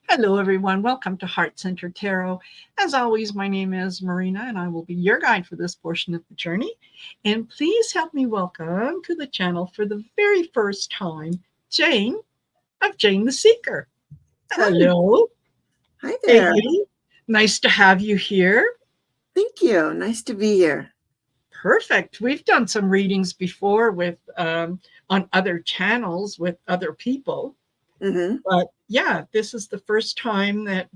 Hello, everyone. Welcome to Heart Center Tarot. As always, my name is Marina, and I will be your guide for this portion of the journey. And please help me welcome to the channel for the very first time, Jane of Jane the Seeker. Hello. Hi there. Hey, nice to have you here. Thank you. Nice to be here. Perfect. We've done some readings before with on other channels with other people. Mm-hmm. But yeah, this is the first time that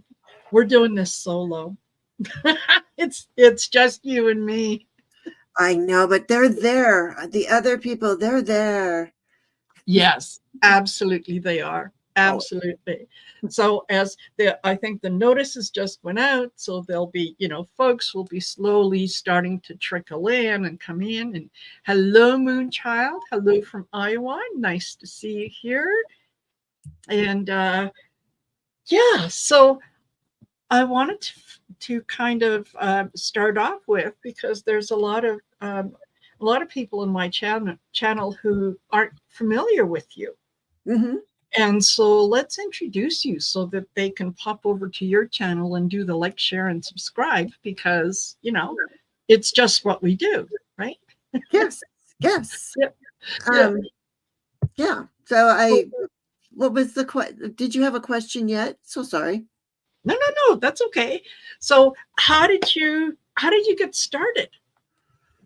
we're doing this solo. it's just you and me. I know, but they're there. The other people, they're there. Yes, absolutely they are. Oh. Absolutely. So I think the notices just went out, so there'll be, folks will be slowly starting to trickle in and come in. And hello, Moonchild. Hello from Iowa. Nice to see you here. And yeah, so I wanted to kind of start off with, because there's a lot of people in my channel who aren't familiar with you. Mm-hmm. And so let's introduce you so that they can pop over to your channel and do the like, share, and subscribe, because, it's just what we do, right? Yes. Yes. Yeah. Yeah. So what was the question? Did you have a question yet? So sorry. No, that's okay. So how did you get started?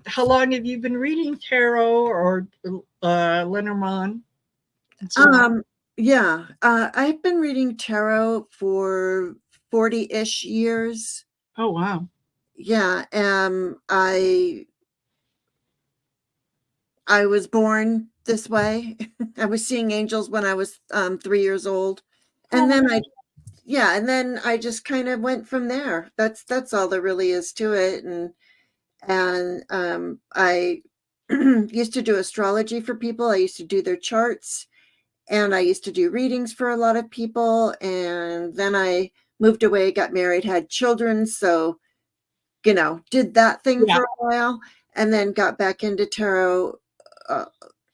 How long have you been reading tarot or Lenormand? So yeah. I've been reading tarot for 40-ish years. Oh, wow. Yeah. I was born this way. I was seeing angels when I was 3 years old. And then I just kind of went from there. That's all there really is to it. And I used to do astrology for people. I used to do their charts, and I used to do readings for a lot of people. And then I moved away, got married, had children. So, did that thing for a while, and then got back into tarot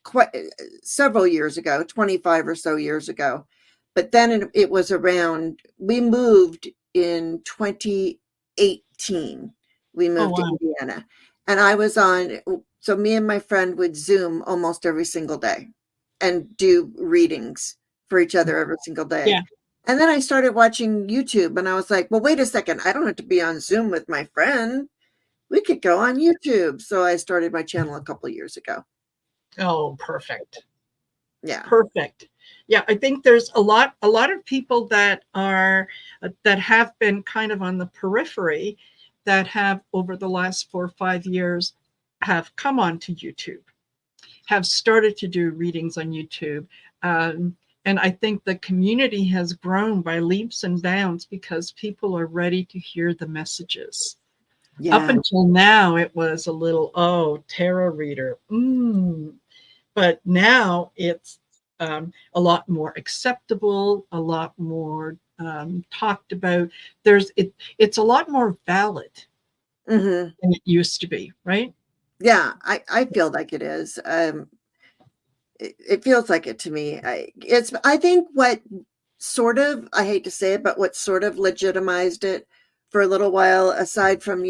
quite several years ago, 25 or so years ago. But then it was around, we moved in 2018. We moved to Indiana, and I was so me and my friend would Zoom almost every single day and do readings for each other every single day. Yeah. And then I started watching YouTube, and I was like, well, wait a second. I don't have to be on Zoom with my friend. We could go on YouTube. So I started my channel a couple of years ago. Oh, perfect. Yeah. Perfect. Yeah, I think there's a lot of people that have been kind of on the periphery, that have over the last 4 or 5 years have come onto YouTube, have started to do readings on YouTube. And I think the community has grown by leaps and bounds because people are ready to hear the messages. Yeah. Up until now, it was a little, tarot reader. But now it's a lot more acceptable, a lot more talked about. It's a lot more valid than it used to be, right? Yeah, I feel like it is. It feels like it to me. I think what sort of, I hate to say it, but what sort of legitimized it for a little while, aside from,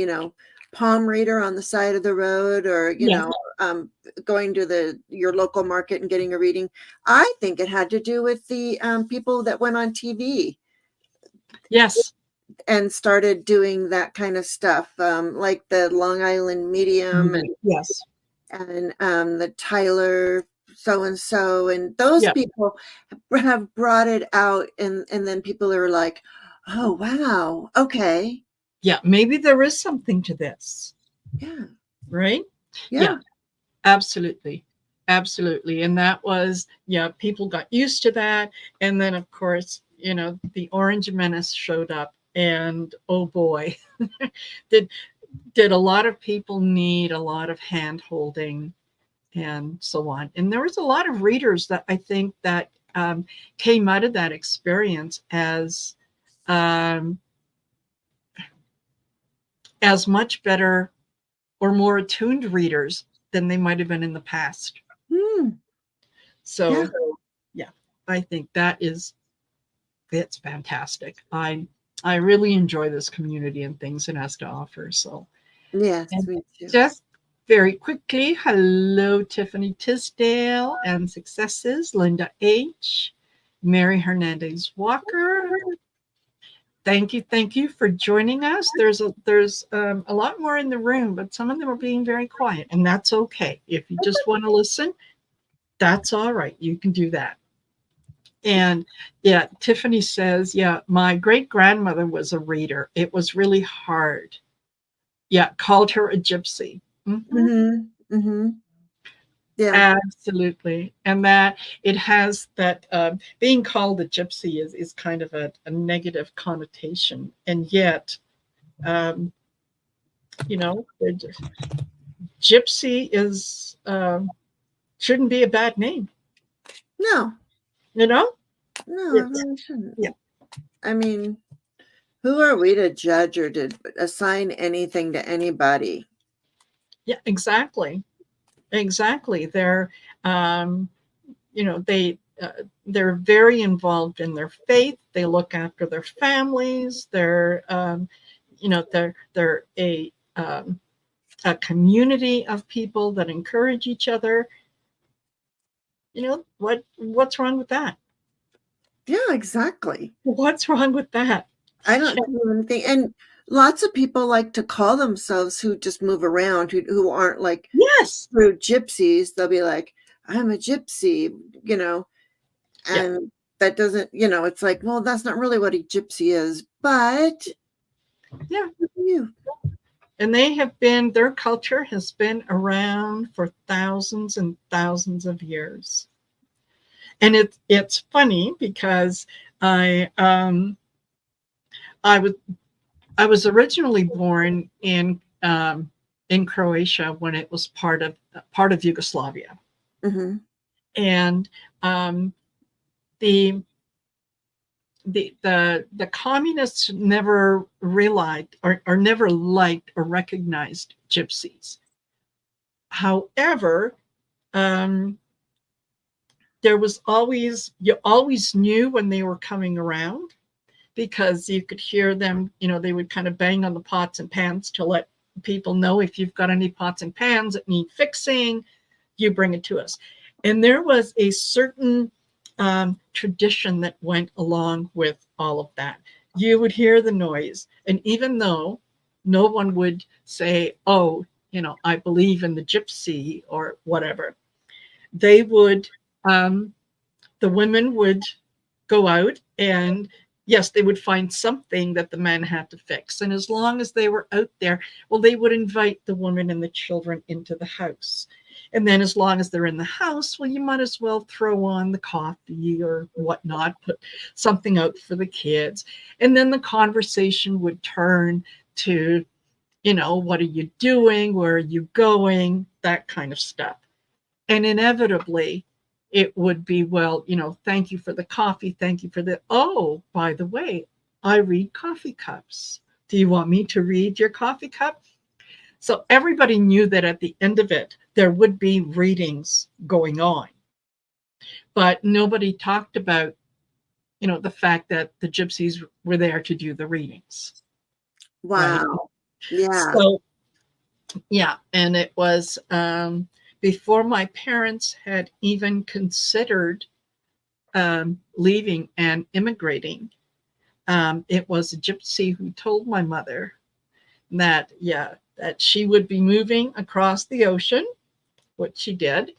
palm reader on the side of the road, or, going to your local market and getting a reading. I think it had to do with the people that went on TV. Yes. And started doing that kind of stuff, like the Long Island Medium, and yes, and the Tyler so-and-so, and those people have brought it out, and then people are like, oh, wow, okay. Yeah, maybe there is something to this. Yeah. Right? Yeah. Absolutely. Absolutely. And that was, people got used to that. And then, of course, the Orange Menace showed up, and oh boy, did a lot of people need a lot of hand holding and so on. And there was a lot of readers that I think that came out of that experience as much better or more attuned readers than they might have been in the past. So, yeah, I think that is it's fantastic. I really enjoy this community and things it has to offer. So, Yes, and me too. just very quickly, hello, Tiffany Tisdale and Successes, Linda H., Mary Hernandez Walker. Thank you for joining us. There's a lot more in the room, but some of them are being very quiet, and that's okay. If you just want to listen, that's all right. You can do that. And yeah, Tiffany says, yeah, my great grandmother was a reader. It was really hard. Yeah, called her a gypsy. Mhm. Mm-hmm. Mm-hmm. Yeah. Absolutely. And that it has that being called a gypsy is kind of a negative connotation. And yet, um, you know, gypsy is shouldn't be a bad name, No, you know? no, it It's, really shouldn't. yeah. I mean, who are we to judge or to assign anything to anybody? Yeah, exactly. Exactly. Um, you know, they're very involved in their faith. They look after their families. You know, they're a community of people that encourage each other. You know what's wrong with that? Yeah, exactly. What's wrong with that? I don't even think, and lots of people like to call themselves who just move around, who aren't like Yes. true gypsies. They'll be like, I'm a gypsy, you know, Yeah. and that doesn't, it's like, well, that's not really what a gypsy is, but Yeah. you. And their culture has been around for thousands and thousands of years. And it's funny because I um I was I was originally born in Croatia when it was part of Yugoslavia, Mm-hmm. and um, the the communists never realized or never liked or recognized gypsies. However, um, there was always you always knew when they were coming around because you could hear them. You know, they would kind of bang on the pots and pans to let people know if you've got any pots and pans that need fixing, you bring it to us. And there was a certain tradition that went along with all of that. You would hear the noise, and even though no one would say, "Oh, you know, I believe in the gypsy" or whatever, they would um, the women would go out and yes, they would find something that the men had to fix. And as long as they were out there, well, they would invite the women and the children into the house. And then as long as they're in the house, well, you might as well throw on the coffee or whatnot, put something out for the kids. And then the conversation would turn to, you know, what are you doing? Where are you going? That kind of stuff. And inevitably, it would be, well, you know, thank you for the coffee. Thank you for the, oh, by the way, I read coffee cups. Do you want me to read your coffee cup? So everybody knew that at the end of it, there would be readings going on. But nobody talked about, you know, the fact that the gypsies were there to do the readings, right? Wow. Yeah. So, yeah. And it was before my parents had even considered leaving and immigrating. It was a gypsy who told my mother that, yeah, that she would be moving across the ocean, which she did,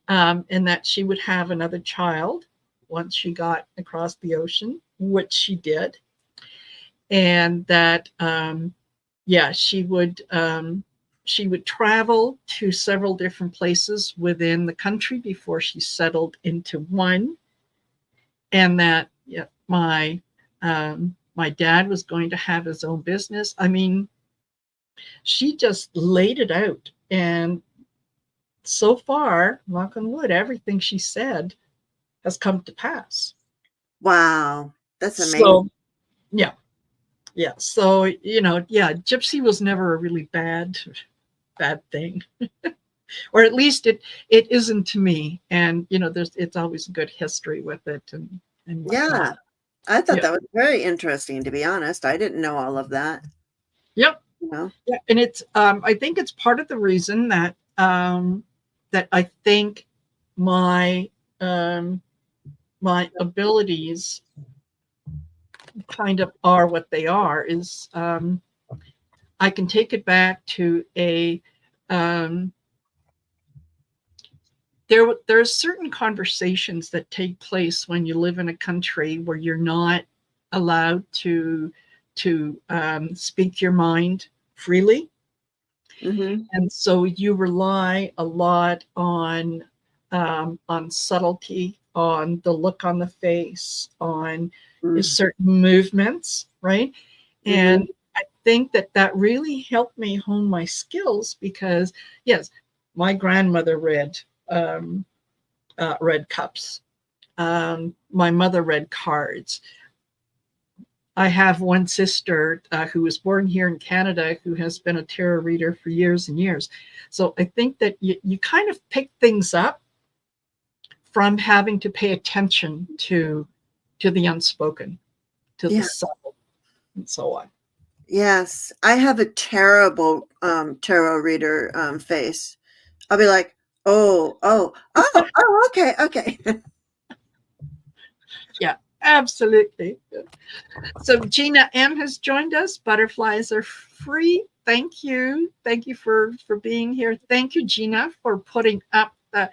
and that she would have another child once she got across the ocean, which she did, and that, yeah, she would travel to several different places within the country before she settled into one, and that yeah, my dad was going to have his own business. I mean, she just laid it out, and so far, knock on wood, everything she said has come to pass. Wow. That's amazing. So yeah, yeah. So you know, yeah, gypsy was never a really bad thing, or at least it isn't to me. And you know, it's always a good history with it and Yeah. whatnot. I thought Yeah. that was very interesting, to be honest. I didn't know all of that. Yep. You know? Yeah. And it's I think it's part of the reason that that I think my my abilities kind of are what they are is I can take it back to a um, there are certain conversations that take place when you live in a country where you're not allowed to speak your mind freely, Mm-hmm. and so you rely a lot on subtlety, on the look on the face, on certain movements, right? Mm-hmm. And I think that that really helped me hone my skills because, yes, my grandmother um, read cups. My mother read cards. I have one sister who was born here in Canada who has been a tarot reader for years and years. So I think that you kind of pick things up from having to pay attention to the unspoken, to the Yeah. subtle, and so on. Yes. I have a terrible tarot reader face. I'll be like, oh, okay, okay. Yeah, absolutely. So Gina M has joined us. Butterflies are free. Thank you. Thank you for being here. Thank you, Gina, for putting up the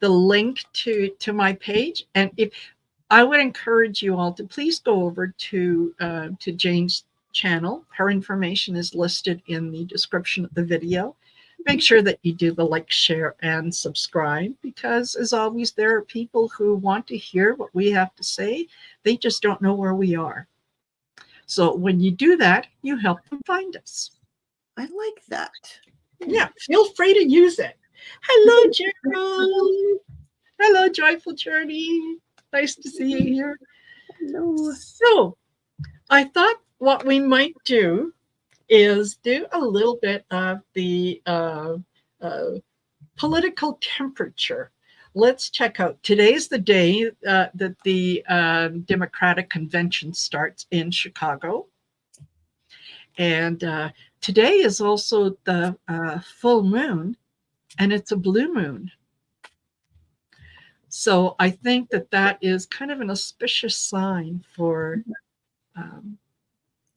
link to my page. And if I would encourage you all to please go over to Jane's channel. Her information is listed in the description of the video. Make sure that you do the like, share, and subscribe because, as always, there are people who want to hear what we have to say. They just don't know where we are. So when you do that, you help them find us. I like that. Yeah, feel free to use it. Hello, Gerald. Hello, Joyful Journey. Nice to see you here. No. So I thought what we might do is do a little bit of the political temperature. Let's check out. Today's the day that the Democratic Convention starts in Chicago. And today is also the full moon, and it's a blue moon. So I think that that is kind of an auspicious sign for.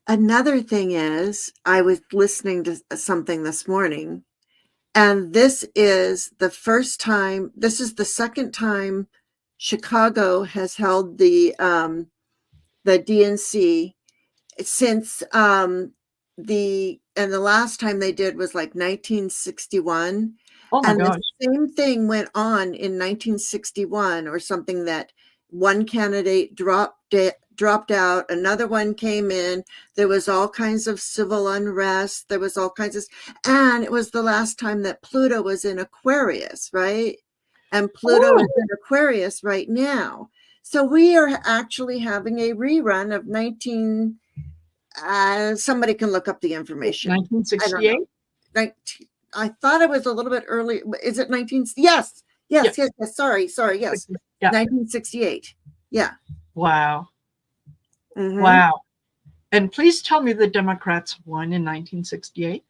Another thing is, I was listening to something this morning, and this is the second time Chicago has held the DNC since the last time they did was like 1961. Oh my And gosh. the same thing went on in 1961 or something, that one candidate dropped out, another one came in, there was all kinds of civil unrest, there was all kinds of, and it was the last time that Pluto was in Aquarius, right? And Pluto is in Aquarius right now. So we are actually having a rerun of somebody can look up the information. 1968? I thought it was a little bit early. Is it 19? Yes. Sorry. Yes. Yeah. 1968. Yeah. Wow. Mm-hmm. Wow. And please tell me the Democrats won in 1968.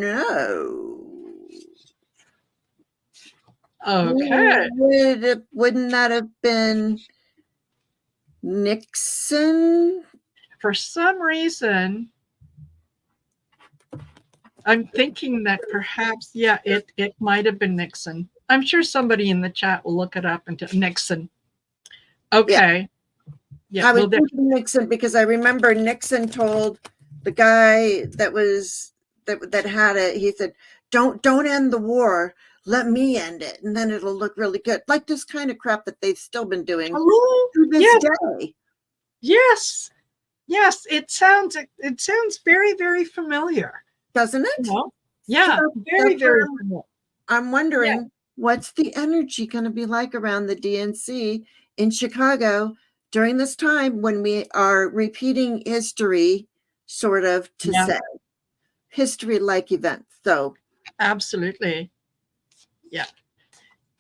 No. Okay. Wouldn't that have been Nixon? For some reason, I'm thinking that perhaps, it might have been Nixon. I'm sure somebody in the chat will look it up and Nixon. Okay. Yeah, I was thinking Nixon because I remember Nixon told the guy that had it, he said, don't end the war, let me end it, and then it'll look really good. Like this kind of crap that they've still been doing to this day. Yes. It sounds very, very familiar. Doesn't it? Yeah, so very, very familiar. I'm wondering what's the energy going to be like around the DNC in Chicago during this time when we are repeating history, sort of, to say history-like events. So absolutely. Yeah.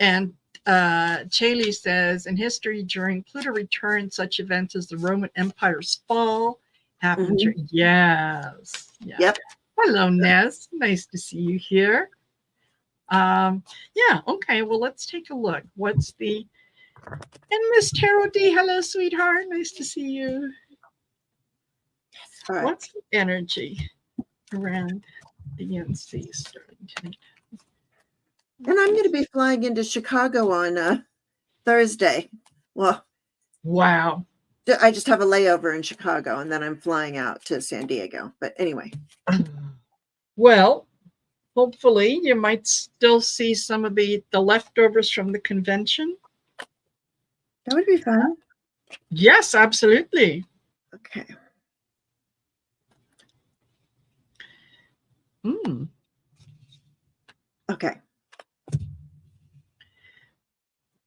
And Chaley says, in history, during Pluto return, such events as the Roman Empire's fall happened. Yes. Yeah. Yep. Hello, Ness. Nice to see you here. Yeah. Okay. Well, let's take a look. What's the and Miss Tarot D? Hello, sweetheart. Nice to see you. All right. What's the energy around the NC starting tonight? And I'm going to be flying into Chicago on Thursday. Well, wow. I just have a layover in Chicago, and then I'm flying out to San Diego. But anyway. Well, hopefully you might still see some of the leftovers from the convention. That would be fun. Yes, absolutely. Okay. Okay.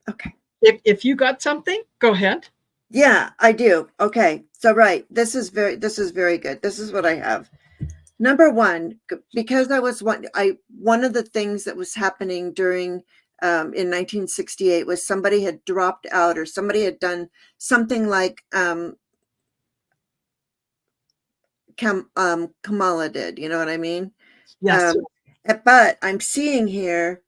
Okay. If you got something, go ahead. Yeah, I do. Okay. So right. This is very good. This is what I have. Number one, because one of the things that was happening during in 1968 was somebody had dropped out, or somebody had done something like Kamala did. You know what I mean? Yes. But I'm seeing here,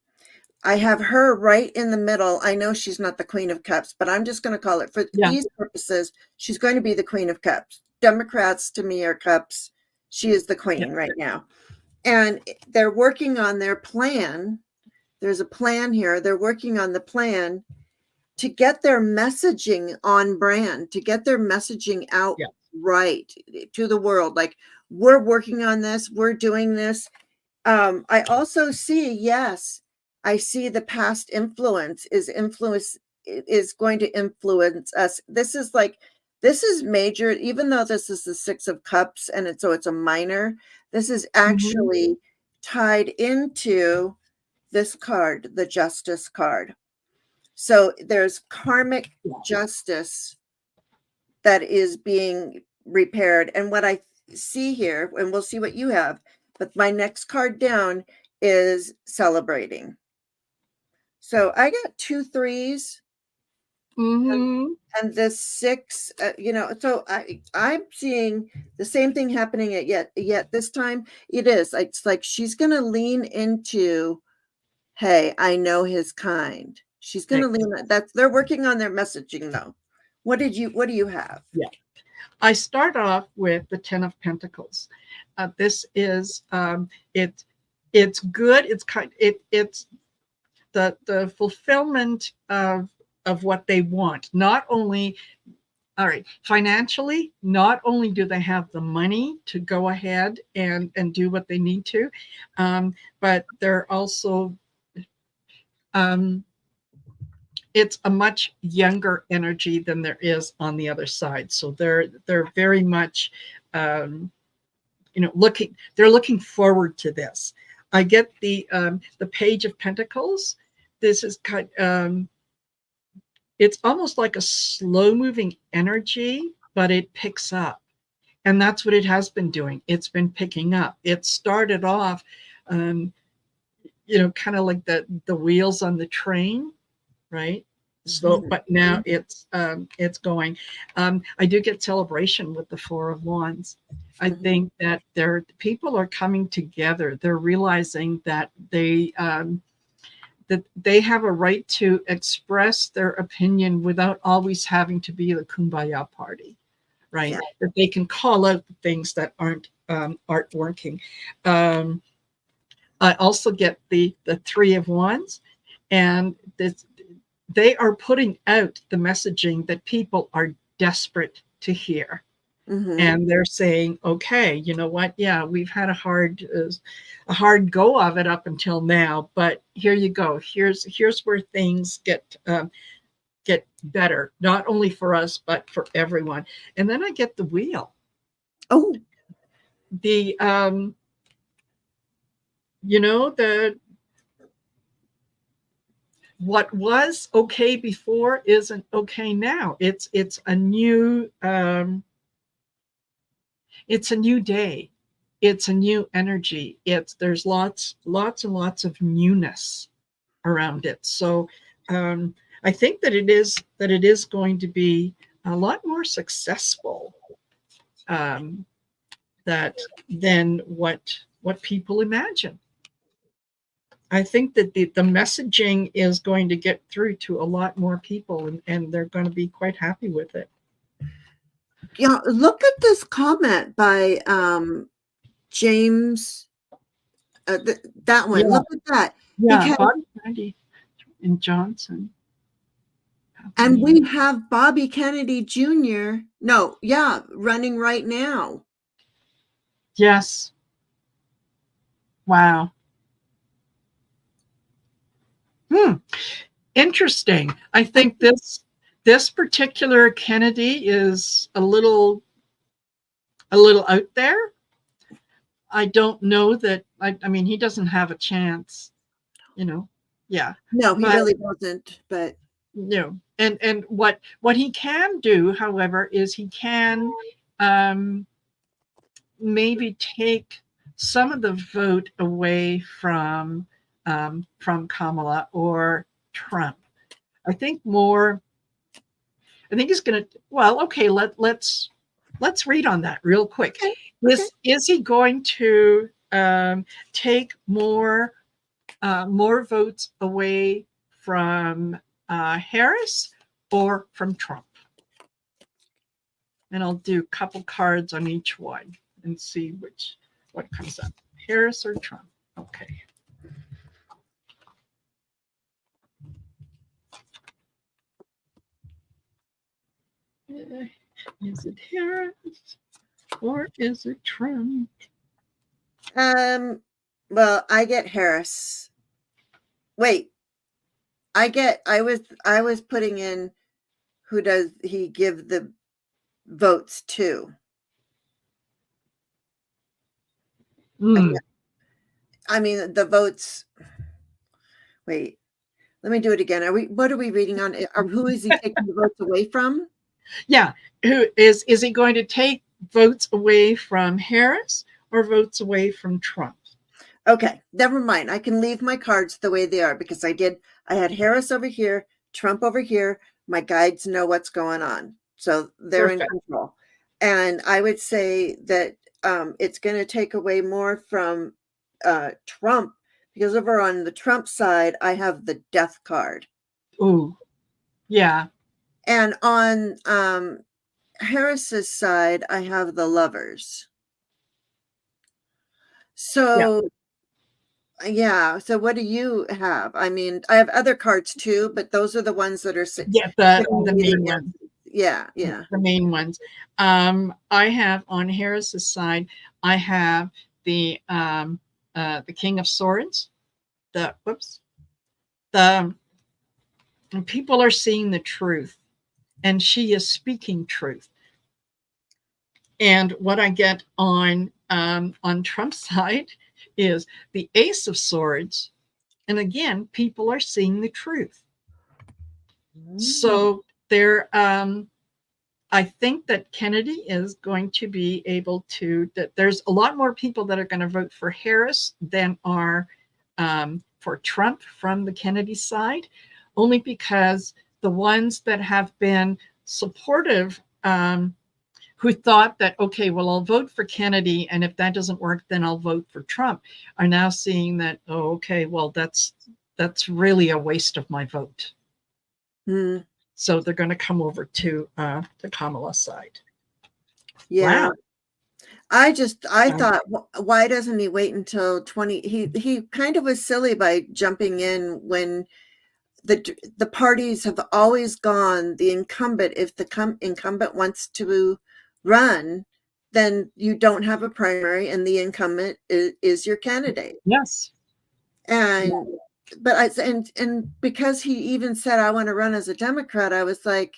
I have her right in the middle. I know she's not the Queen of Cups, but I'm just going to call it, for these purposes, she's going to be the Queen of Cups. Democrats to me are cups. She is the queen right now. And they're working on their plan. There's a plan here. They're working on the plan to get their messaging on brand, to get their messaging out right to the world. Like, we're working on this. We're doing this. I also see, yes, I see the past influence is going to influence us. This is major, even though this is the Six of Cups and it's a minor. This is actually tied into this card, the Justice card. So there's karmic justice that is being repaired. And what I see here, and we'll see what you have, but my next card down is celebrating. So I got 2 3s. And this 6, so I'm seeing the same thing happening yet this time it's like she's going to lean into, hey, I know his kind. She's going to lean they're working on their messaging though. What do you have? Yeah. I start off with the 10 of Pentacles. This is it's good. It's the fulfillment of what they want. Not only, all right, financially, not only do they have the money to go ahead and do what they need to, but they're also it's a much younger energy than there is on the other side. So they're very much looking forward to this. I get the Page of Pentacles. This is kind it's almost like a slow moving energy, but it picks up. And that's what it has been doing. It's been picking up. It started off, kind of like the wheels on the train, right? Slow, but now it's going. I do get celebration with the Four of Wands. I think that people are coming together. They're realizing that they have a right to express their opinion without always having to be the kumbaya party, right? Yeah. That they can call out the things that aren't working. I also get the Three of Wands, and they are putting out the messaging that people are desperate to hear. And they're saying, okay, you know what? Yeah, we've had a hard go of it up until now, but here you go. Here's where things get better, not only for us, but for everyone. And then I get the Wheel. Oh, the what was okay before isn't okay now. It's a new it's a new day. It's a new energy. There's lots and lots of newness around it. So I think that it is going to be a lot more successful um, that than what people imagine. I think that the messaging is going to get through to a lot more people, and they're going to be quite happy with it. Yeah, look at this comment by James. That one. Yeah, Look at that. yeah, Because Bobby Kennedy and Johnson. and we have Bobby Kennedy Jr. No, yeah, running right now. Yes. Wow. Interesting. I think this particular Kennedy is a little out there. I don't know that. I mean, he doesn't have a chance. Yeah. No, he But really doesn't. But and what he can do, however, is he can maybe take some of the vote away from Kamala or Trump. I think he's going to. Well, okay. Let's read on that real quick. Okay. Is he going to take more votes away from Harris or from Trump? And I'll do a couple cards on each one and see what comes up. Harris or Trump? Okay. Is it Harris or is it Trump? Well, I get Harris. Wait. I was putting in who does he give the votes to? I mean the votes. Wait. Let me do it again. What are we reading on? Who is he taking the votes away from? Yeah. Who is he going to take votes away from Harris or votes away from Trump? Okay, never mind. I can leave my cards the way they are because I had Harris over here, Trump over here. My guides know what's going on. So they're Perfect. In control. And I would say that it's going to take away more from Trump because over on the Trump side, I have the death card. Ooh, yeah. And on Harris's side, I have the lovers. So yeah. So what do you have? I mean, I have other cards too, but those are the ones that are the main ones. Yeah. The main ones. I have on Harris's side, I have the King of Swords. People are seeing the truth, and she is speaking truth. And what I get on Trump's side is the Ace of Swords. And again, people are seeing the truth. So I think that Kennedy is going to be able to, that there's a lot more people that are going to vote for Harris than are for Trump from the Kennedy side, only because the ones that have been supportive who thought that, okay, well, I'll vote for Kennedy, and if that doesn't work, then I'll vote for Trump, are now seeing that, oh, okay, well, that's really a waste of my vote. So they're going to come over to Kamala's side. Yeah. Wow. I thought, why doesn't he wait until 20? He kind of was silly by jumping in when the parties have always gone the incumbent. If the incumbent wants to run, then you don't have a primary, and the incumbent is your candidate. Yes. And but and because he even said, I want to run as a Democrat, I was like,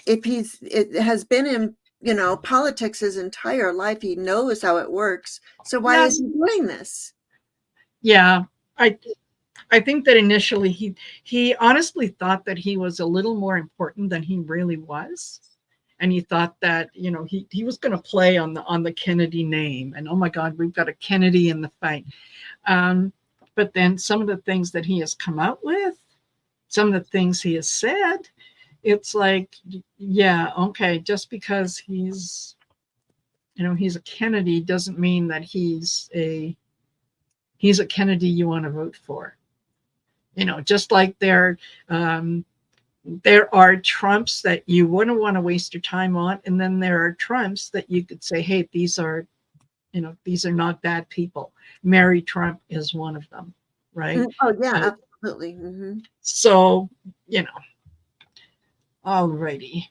it has been in politics his entire life. He knows how it works. So why is he doing this? Yeah, I think that initially he honestly thought that he was a little more important than he really was. And he thought that, he was going to play on the Kennedy name, and oh my God, we've got a Kennedy in the fight. But then some of the things that he has come out with, some of the things he has said, it's like, yeah, okay, just because he's, he's a Kennedy doesn't mean that he's a Kennedy you want to vote for. Just like there are Trumps that you wouldn't want to waste your time on, and then there are Trumps that you could say, hey, these are not bad people. Mary Trump is one of them, right? Oh yeah, absolutely. So, alrighty.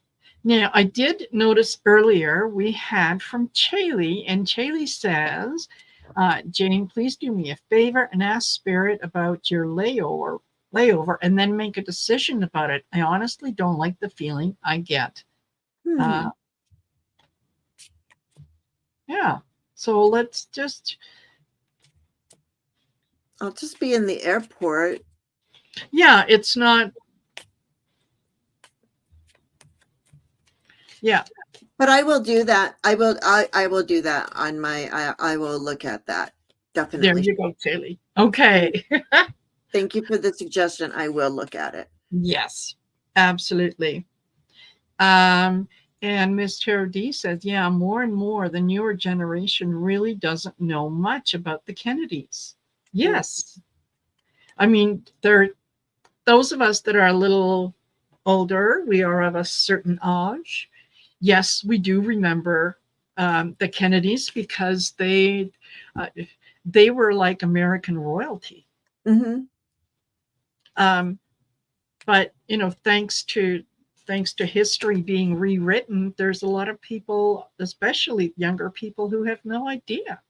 Now, I did notice earlier we had from Chaley, and Chaley says, Jane, please do me a favor and ask Spirit about your layover, and then make a decision about it. I honestly don't like the feeling I get. Yeah. So let's just. I'll just be in the airport. Yeah, it's not. Yeah. But I will do that. I will do that on my. I will look at that. Definitely. There you go, Chaley. Okay. Thank you for the suggestion. I will look at it. Yes, absolutely. And Miss Tara D says, yeah, more and more the newer generation really doesn't know much about the Kennedys. Yes. I mean, those of us that are a little older, we are of a certain age. Yes, we do remember the Kennedys because they were like American royalty. But thanks to history being rewritten, there's a lot of people, especially younger people, who have no idea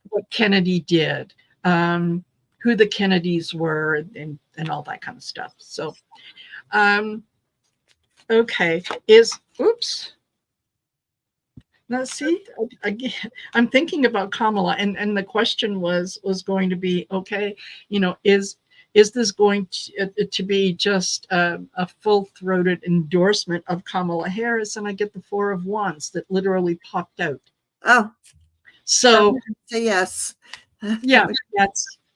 what Kennedy did, who the Kennedys were, and all that kind of stuff. So, okay, oops. Now, see, again, I'm thinking about Kamala, and the question was going to be, okay, is this going to be just a full-throated endorsement of Kamala Harris? And I get the Four of Wands that literally popped out. Oh, so say yes. Yeah,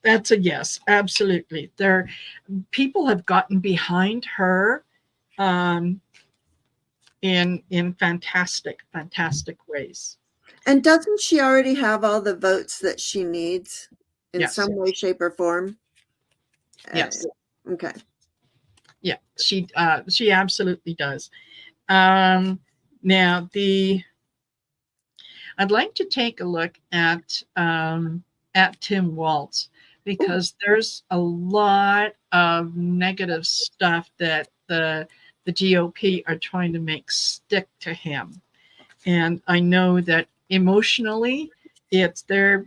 that's a yes, absolutely. People have gotten behind her in fantastic ways. And doesn't she already have all the votes that she needs in some way, shape, or form? Yes. Okay. Yeah, she absolutely does. Now I'd like to take a look at Tim Walz, because there's a lot of negative stuff that the GOP are trying to make stick to him. And I know that emotionally they're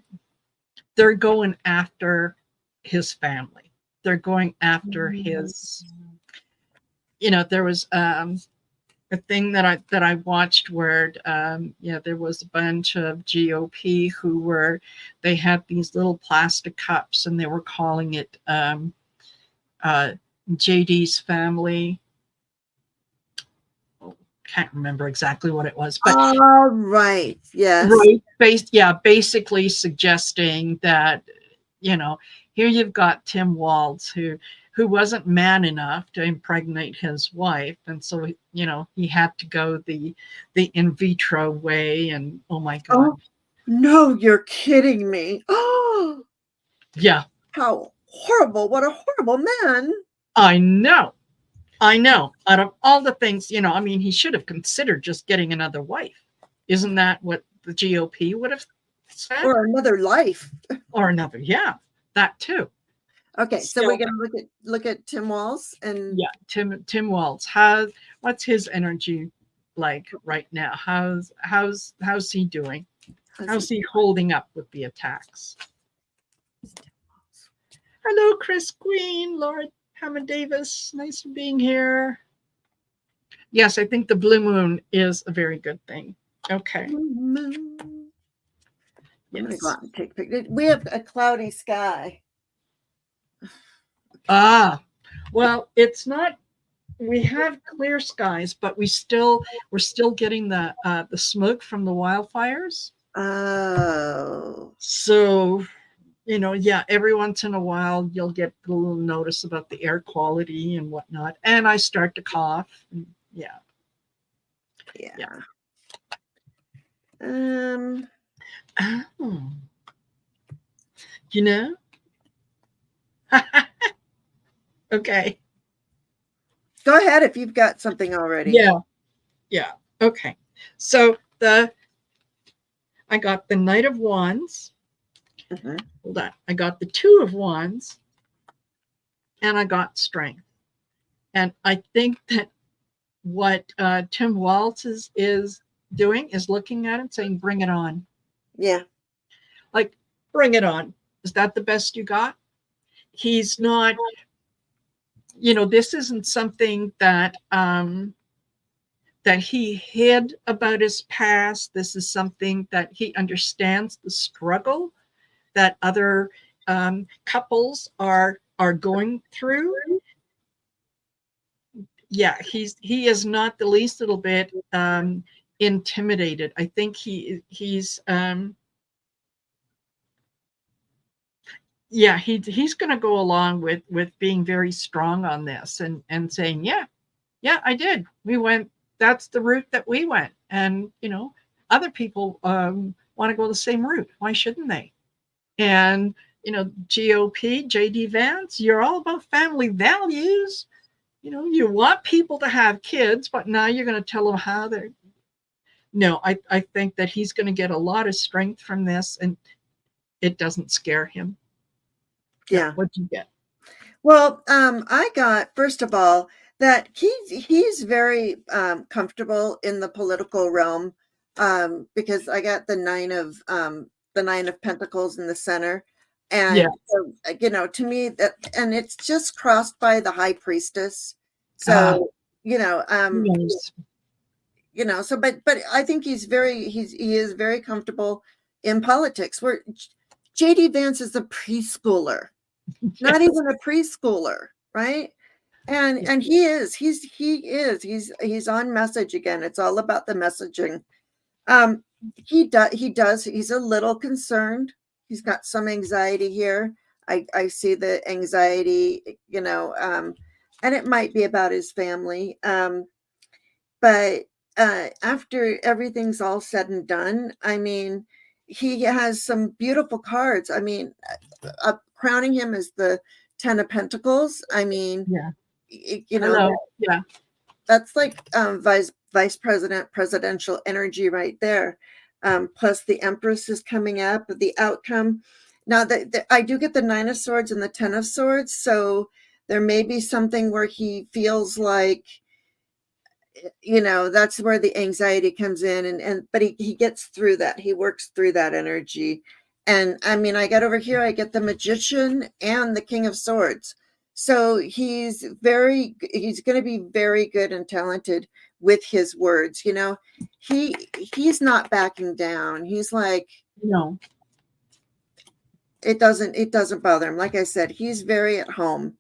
going after his family. They're going after his, there was a thing that I watched where there was a bunch of GOP who they had these little plastic cups, and they were calling it JD's family. Can't remember exactly what it was, but right, yes, right, basically suggesting that here you've got Tim Walz who wasn't man enough to impregnate his wife, and so he had to go the in vitro way, and oh my god. Oh, no, you're kidding me. Oh yeah, how horrible. What a horrible man. I know. Out of all the things, I mean, he should have considered just getting another wife. Isn't that what the GOP would have said? Or another life. Or another, yeah, that too. Okay, so we're gonna look at Tim Walz, and Tim Walz. What's his energy like right now? How's he doing? How's he holding up with the attacks? Hello, Chris Queen, Laura Hammond Davis. Nice being here. Yes, I think the blue moon is a very good thing. Okay. I'm gonna go out and take pictures. We have a cloudy sky. Well, it's not. We have clear skies, but we're still getting the smoke from the wildfires. Oh. So Yeah, every once in a while you'll get a little notice about the air quality and whatnot. And I start to cough. Yeah. Yeah. Oh, you know? Okay. Go ahead if you've got something already. Yeah. Yeah. Okay. So I got the Knight of Wands. Mm-hmm. Hold on. I got the Two of Wands and I got Strength. And I think that what Tim Walz is doing is looking at it and saying, bring it on. Yeah. Like, bring it on. Is that the best you got? He's not, this isn't something that that he hid about his past. This is something that he understands the struggle that other couples are going through. Yeah, he is not the least little bit intimidated. I think he's yeah, he's going to go along with being very strong on this and saying, yeah, I did. We went. That's the route that we went, and other people want to go the same route. Why shouldn't they? And GOP, JD Vance, you're all about family values. You want people to have kids, but now you're going to tell them how they're. No, I think that he's going to get a lot of strength from this, and it doesn't scare him. Yeah. What'd you get? Well, I got, first of all, that he's very comfortable in the political realm, because I got the Nine of Pentacles in the center. And so, to me that, and it's just crossed by the High Priestess. So, Yes. So but I think he is very comfortable in politics, where JD Vance is a preschooler. Not even a preschooler, right? And he's on message again. It's all about the messaging. He's a little concerned. He's got some anxiety here. I see the anxiety, and it might be about his family. But after everything's all said and done, I mean, he has some beautiful cards. I mean, crowning him as the Ten of Pentacles. I mean, Hello. Yeah. That's like vice presidential energy right there. Plus the Empress is coming up. The outcome. Now that I do get the Nine of Swords and the Ten of Swords, so there may be something where he feels like, that's where the anxiety comes in, but he gets through that. He works through that energy. And I mean, I get over here, I get the Magician and the King of Swords. So he's going to be very good and talented with his words. He's not backing down. He's like, No. it doesn't bother him. Like I said, he's very at home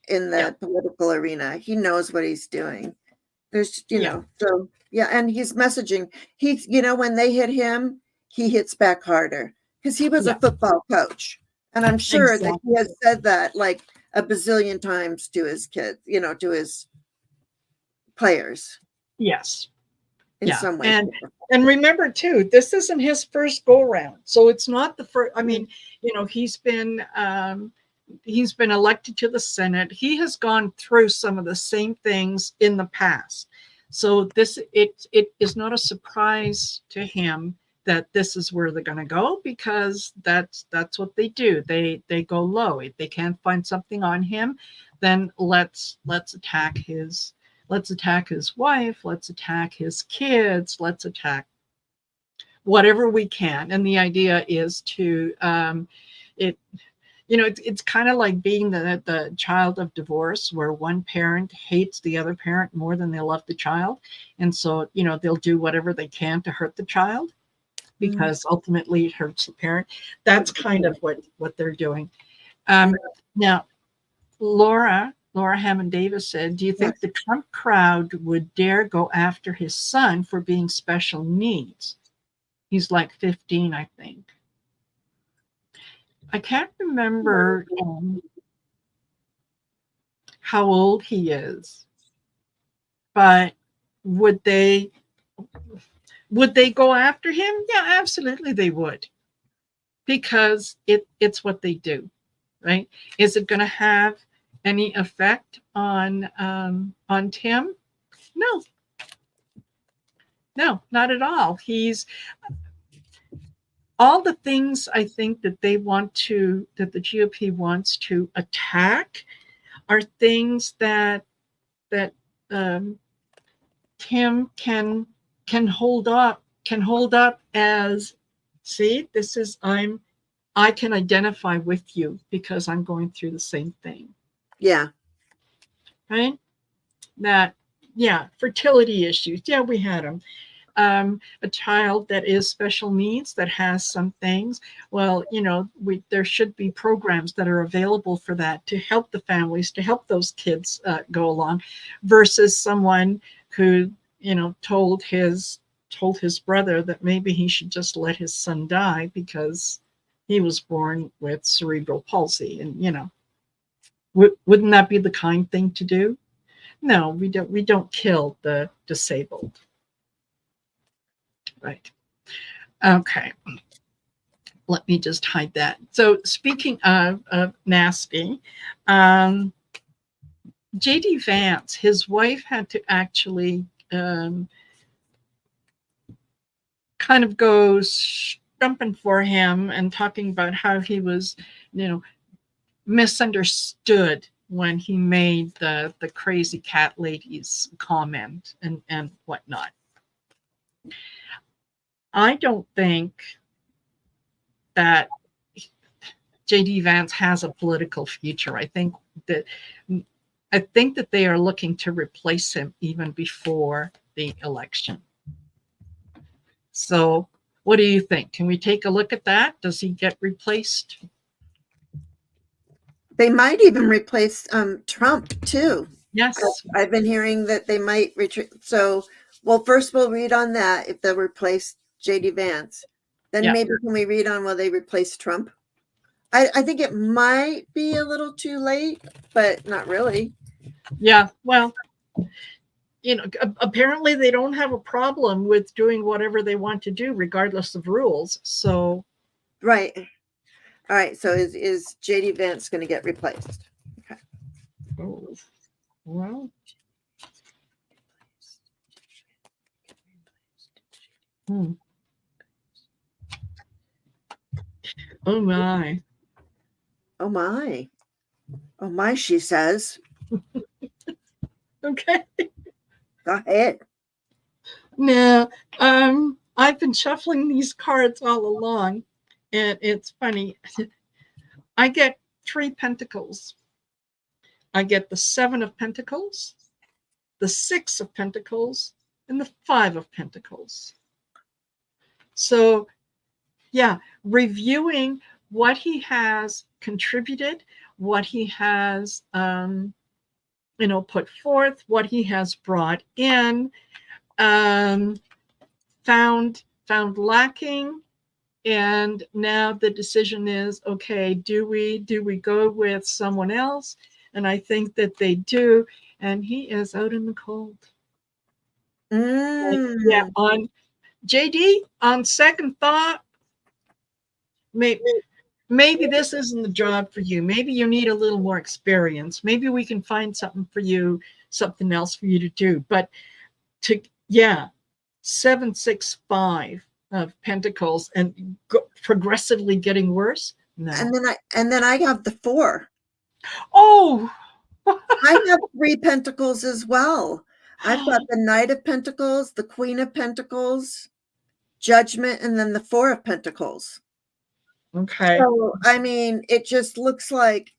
in the political arena. He knows what he's doing. There's, so yeah, and he's messaging. He's, when they hit him, he hits back harder because he was a football coach. And I'm sure that he has said that like a bazillion times to his kids, to his players. Yes. In some way. And remember too, this isn't his first go round. So it's not the first. I mean, he's been elected to the Senate. He has gone through some of the same things in the past. So it is not a surprise to him that this is where they're going to go, because that's what they do. They go low. If they can't find something on him, then let's attack his wife. Let's attack his kids. Let's attack whatever we can. And the idea is to it's kind of like being the child of divorce, where one parent hates the other parent more than they love the child. And so, they'll do whatever they can to hurt the child, because ultimately it hurts the parent. That's kind of what they're doing. Now, Laura Hammond Davis said, do you think the Trump crowd would dare go after his son for being special needs? He's like 15, I think. I can't remember how old he is, but would they go after him? Yeah, absolutely they would, because it's what they do, right? Is it going to have any effect on Tim? No, no, not at all. He's all the things I think that that the GOP wants to attack are things that um, Tim can hold up as, see, this is I can identify with you because I'm going through the same thing. Yeah. Right? That, yeah, fertility issues. Yeah, we had them. A child that is special needs, that has some things. Well, there should be programs that are available for that, to help the families, to help those kids go along, versus someone who, told his brother that maybe he should just let his son die because he was born with cerebral palsy. And, wouldn't that be the kind thing to do? No, we don't kill the disabled. Right. Okay. Let me just hide that. So speaking of nasty, J.D. Vance, his wife had to actually kind of go stumping for him and talking about how he was, misunderstood when he made the crazy cat lady's comment and whatnot. I don't think that J.D. Vance has a political future. I think that they are looking to replace him even before the election. So, what do you think? Can we take a look at that? Does he get replaced? They might even replace Trump too. Yes. I've been hearing that they might retreat. So, well, first we'll read on that if they'll replace J.D. Vance. Then maybe can we read on will they replace Trump? I think it might be a little too late, but not really. Yeah, well, apparently they don't have a problem with doing whatever they want to do, regardless of rules. So, right. All right. So is J.D. Vance going to get replaced? Okay. Oh, well. Oh my. Oh my. Oh my, she says. Okay. Go ahead. Now, I've been shuffling these cards all along, and it's funny. I get 3 pentacles. I get the 7 of Pentacles, the 6 of Pentacles, and the 5 of Pentacles. So, yeah, reviewing what he has contributed, what he has, put forth, what he has brought in, found lacking, and now the decision is, okay, do we go with someone else? And I think that they do, and he is out in the cold. Yeah, on JD, on second thought, maybe this isn't the job for you. Maybe you need a little more experience. Maybe we can find something for you, something else for you to do. But 7, 6, 5 of Pentacles and progressively getting worse. No. And then I have the 4. Oh, I have 3 Pentacles as well. I've got the Knight of Pentacles, the Queen of Pentacles, Judgment, and then the 4 of Pentacles. Okay. So, I mean, it just looks like,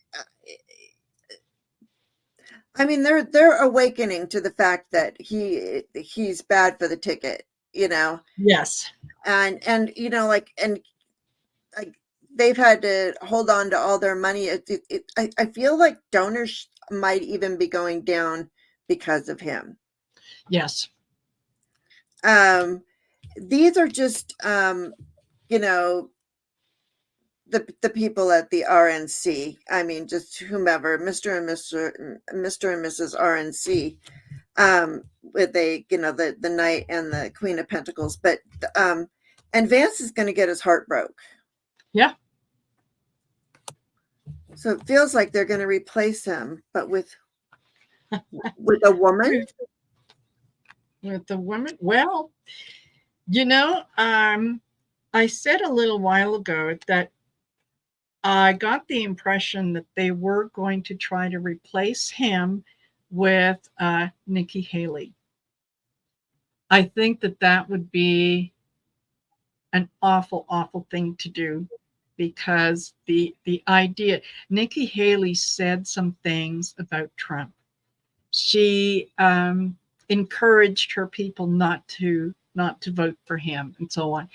I mean, they're awakening to the fact that he's bad for the ticket, Yes. And like they've had to hold on to all their money. I feel like donors might even be going down because of him. Yes. These are just, the people at the RNC. I mean, just whomever, Mr. and Mrs. RNC, with the Knight and the Queen of Pentacles. But and Vance is going to get his heart broke. Yeah. So it feels like they're going to replace him, but with a woman. With the woman. Well, I said a little while ago that I got the impression that they were going to try to replace him with Nikki Haley. I think that would be an awful, awful thing to do, because the idea, Nikki Haley said some things about Trump. She encouraged her people not to vote for him and so on.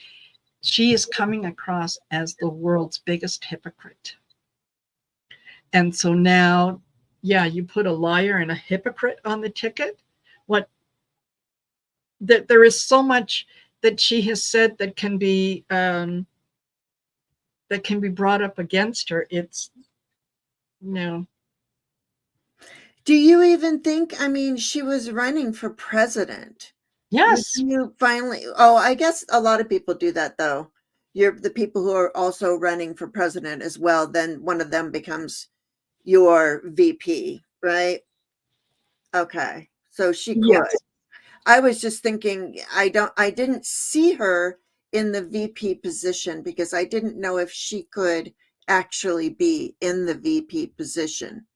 She is coming across as the world's biggest hypocrite. And so now, yeah, you put a liar and a hypocrite on the ticket. That there is so much that she has said that can be brought up against her. It's no. Do you even think? I mean, she was running for president. Yes. You finally. Oh, I guess a lot of people do that, though. You're the people who are also running for president as well. Then one of them becomes your VP, right? Okay, so she could. Yes. I was just thinking, I didn't see her in the VP position because I didn't know if she could actually be in the VP position.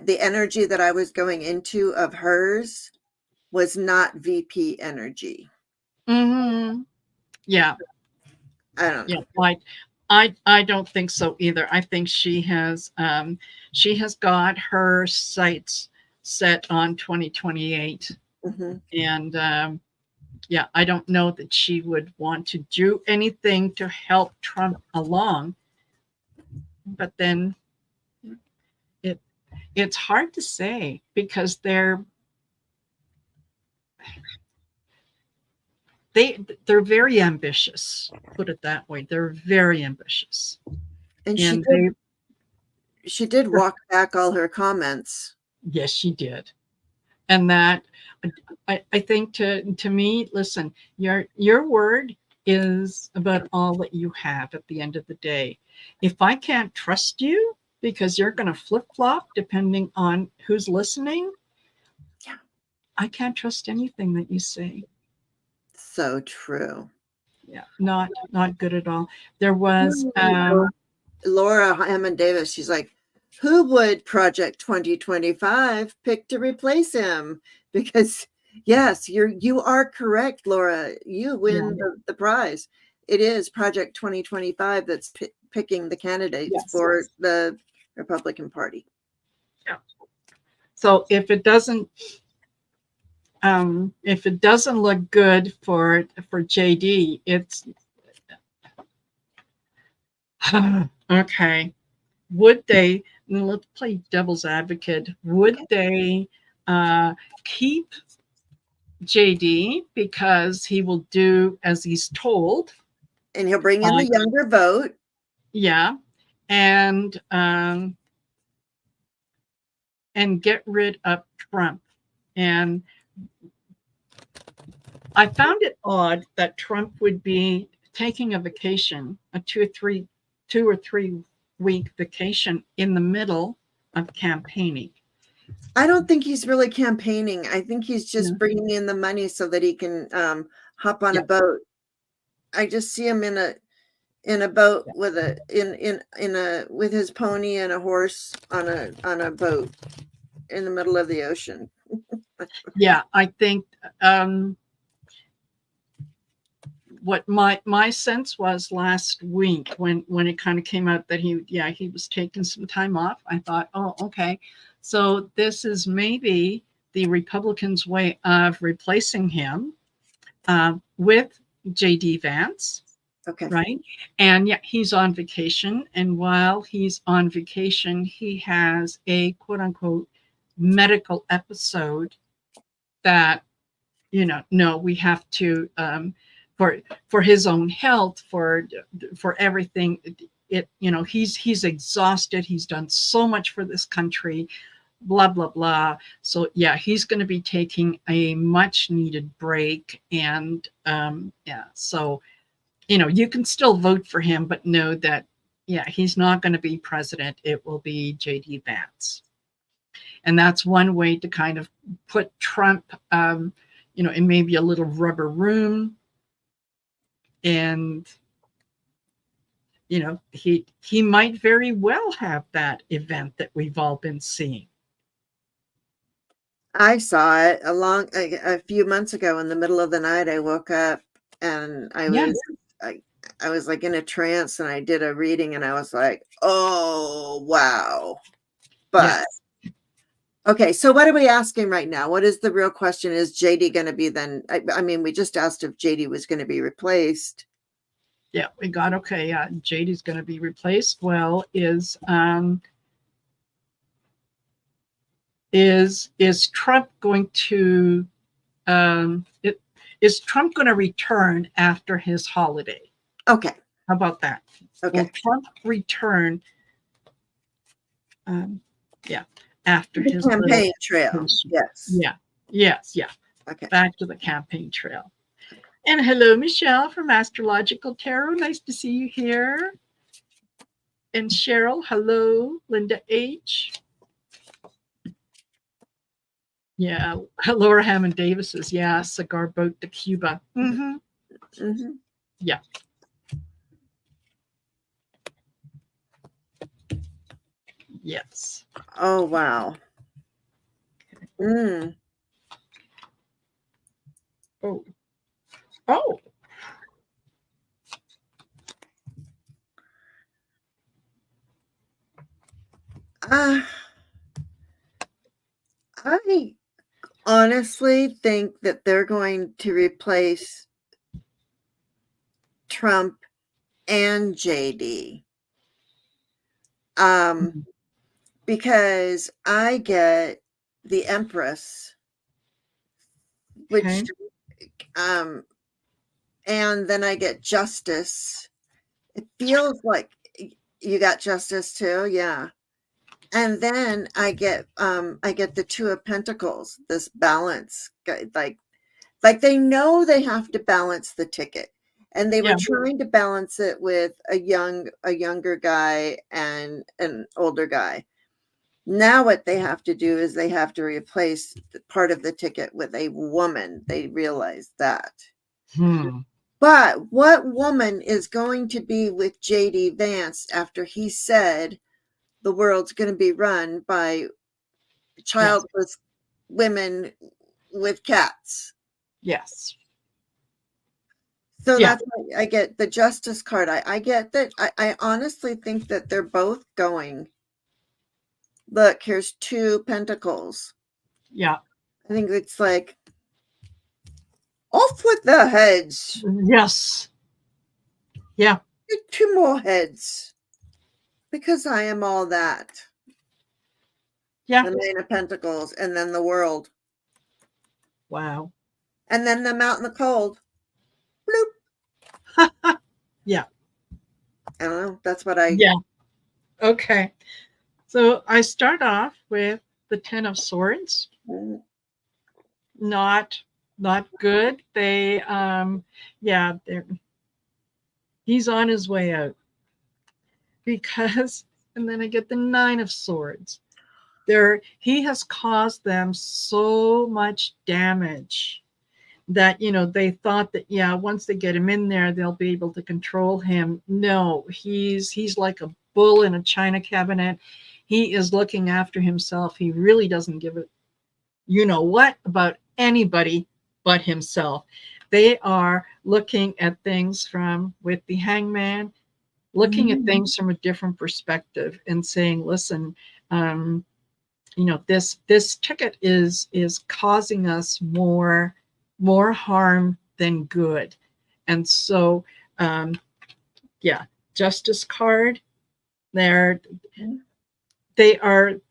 The energy that I was going into of hers was not VP energy. Mm-hmm. Yeah. I don't know. Yeah, I don't think so either. I think she has got her sights set on 2028. Mm-hmm. And yeah, I don't know that she would want to do anything to help Trump along. But then it's hard to say, because they're very ambitious. Put it that way. They're very ambitious. And she did walk back all her comments. Yes, she did. And that, I think, to me, listen, your word is about all that you have at the end of the day. If I can't trust you because you're going to flip-flop depending on who's listening, yeah, I can't trust anything that you say. So true. Yeah, not good at all. There was Laura Hammond Davis. She's like, who would Project 2025 pick to replace him? Because yes, you are correct, Laura. You win the prize. It is Project 2025 that's picking the candidates for the Republican Party. Yeah. So if it doesn't look good for JD, it's okay. Would they, let's play devil's advocate, would they keep JD because he will do as he's told? And he'll bring in the younger vote. Yeah. And get rid of Trump. And I found it odd that Trump would be taking a vacation, a 2 or 3 week vacation in the middle of campaigning. I don't think he's really campaigning. I think he's just bringing in the money so that he can hop on a boat. I just see him in a boat with with his pony and a horse on a boat in the middle of the ocean. Yeah, I think what my sense was last week when it kind of came out that he was taking some time off, I thought, oh, okay, so this is maybe the Republicans' way of replacing him with JD Vance. Okay. Right. And yet he's on vacation. And while he's on vacation, he has a quote unquote medical episode that, no, we have to for his own health, for everything. He's exhausted. He's done so much for this country, blah blah blah. So yeah, he's going to be taking a much needed break. And yeah, so you can still vote for him, but know that yeah, he's not going to be president. It will be JD Vance. And that's one way to kind of put Trump in maybe a little rubber room. And he might very well have that event that we've all been seeing. I saw it a few months ago. In the middle of the night, I woke up and I was like in a trance, and I did a reading, and I was like, oh wow. But yes. Okay, so what are we asking right now? What is the real question? Is JD going to be then? I mean, we just asked if JD was going to be replaced. Yeah, we got okay. Yeah, JD's going to be replaced. Well, is Trump going to is Trump going to return after his holiday? Okay, how about that? Okay, will Trump return? Yeah, after the his campaign trail. Yes. Okay, back to the campaign trail. And hello, Michelle from Astrological Tarot. Nice to see you here. And Cheryl, hello. Linda H. Yeah, Laura Hammond Davis says, yeah, cigar boat to Cuba. Mm-hmm. Mm-hmm. Yeah. Yes. Oh, wow. Mm. Oh. I honestly think that they're going to replace Trump and JD. Because I get the Empress, which and then I get Justice. It feels like you got Justice too, yeah. And then I get the Two of Pentacles, this balance, like they know they have to balance the ticket, and they were trying to balance it with a younger guy and an older guy. Now what they have to do is they have to replace part of the ticket with a woman. They realize that. But what woman is going to be with JD Vance after he said the world's going to be run by childless women with cats? Yes. So that's why I get the Justice card. I get that. I honestly think that they're both going. Look, here's Two Pentacles. Yeah. I think it's like, off with the heads. Yes. Yeah. Get 2 more heads. Because I am all that. Yeah. The Nine of Pentacles, and then the World. Wow. And then them out in the cold. Bloop. Yeah. I don't know. That's what I... Yeah. Okay. So I start off with the Ten of Swords. Not good. They he's on his way out. Because, and then I get the Nine of Swords. He has caused them so much damage that they thought that once they get him in there they'll be able to control him. No, he's like a bull in a china cabinet. He is looking after himself. He really doesn't give a what about anybody but himself. They are looking at things with the Hangman, looking at things from a different perspective and saying, listen, this ticket is causing us more harm than good. And so Justice card, they're going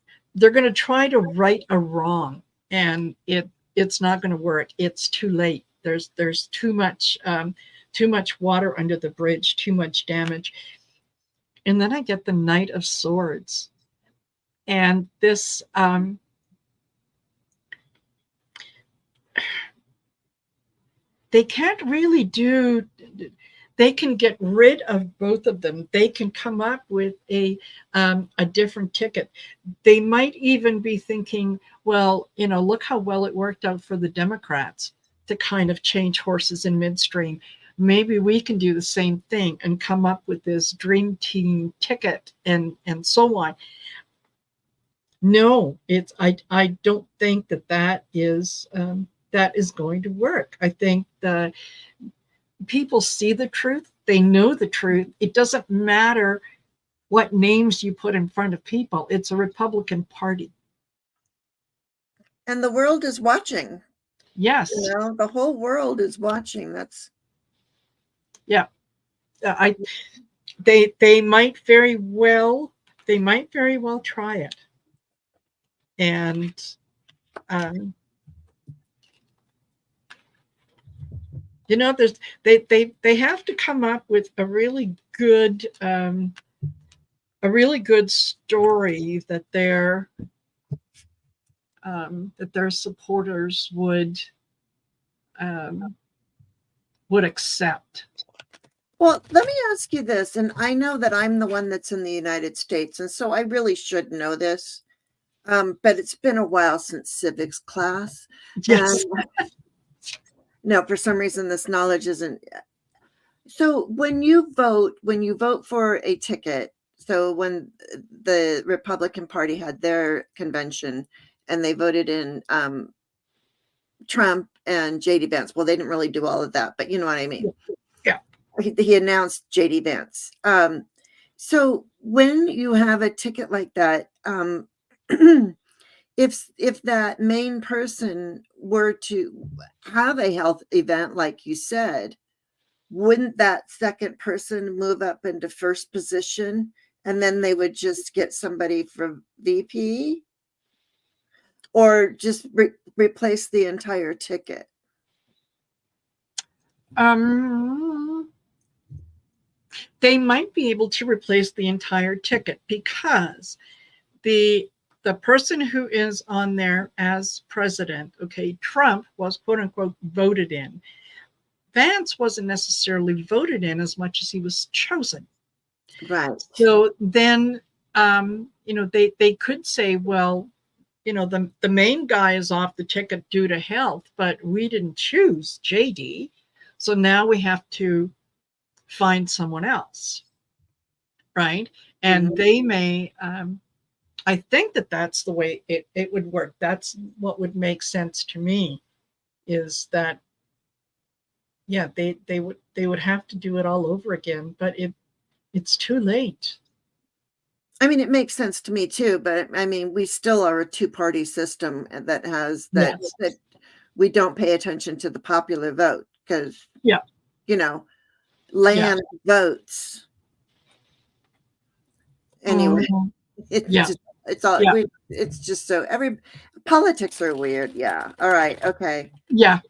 to try to right a wrong, and it's not going to work. It's too late. There's too much too much water under the bridge, too much damage. And then I get the Knight of Swords. And this, they can't really do, they can get rid of both of them. They can come up with a different ticket. They might even be thinking, well, look how well it worked out for the Democrats to kind of change horses in midstream. Maybe we can do the same thing and come up with this dream team ticket and so on. No, I don't think that is going to work. I think the people see the truth. They know the truth. It doesn't matter what names you put in front of people. It's a Republican Party. And the world is watching. Yes. The whole world is watching. That's. Yeah. They might very well try it. And they have to come up with a really good story that their supporters would accept. Well, let me ask you this, and I know that I'm the one that's in the United States, and so I really should know this, but it's been a while since civics class. Yes. No, for some reason this knowledge isn't. So when you vote for a ticket, so when the Republican Party had their convention and they voted in Trump and J.D. Vance, well, they didn't really do all of that, but you know what I mean. Yeah. He announced J.D. Vance. So when you have a ticket like that, if that main person were to have a health event, like you said, wouldn't that second person move up into first position and then they would just get somebody for VP or just replace the entire ticket? They might be able to replace the entire ticket because the person who is on there as president, okay, Trump was quote unquote voted in. Vance wasn't necessarily voted in as much as he was chosen. Right. So then, they could say, well, the main guy is off the ticket due to health, but we didn't choose JD. So now we have to find someone else. Right. And they may, I think that's the way it would work. That's what would make sense to me, is that, yeah, they would have to do it all over again, but it's too late. I mean, it makes sense to me too, but I mean, we still are a two-party system that has that, Yes. that we don't pay attention to the popular vote because, Yeah, land votes. Anyway, it's all, it's just so politics are weird. Yeah. All right. Okay. Yeah.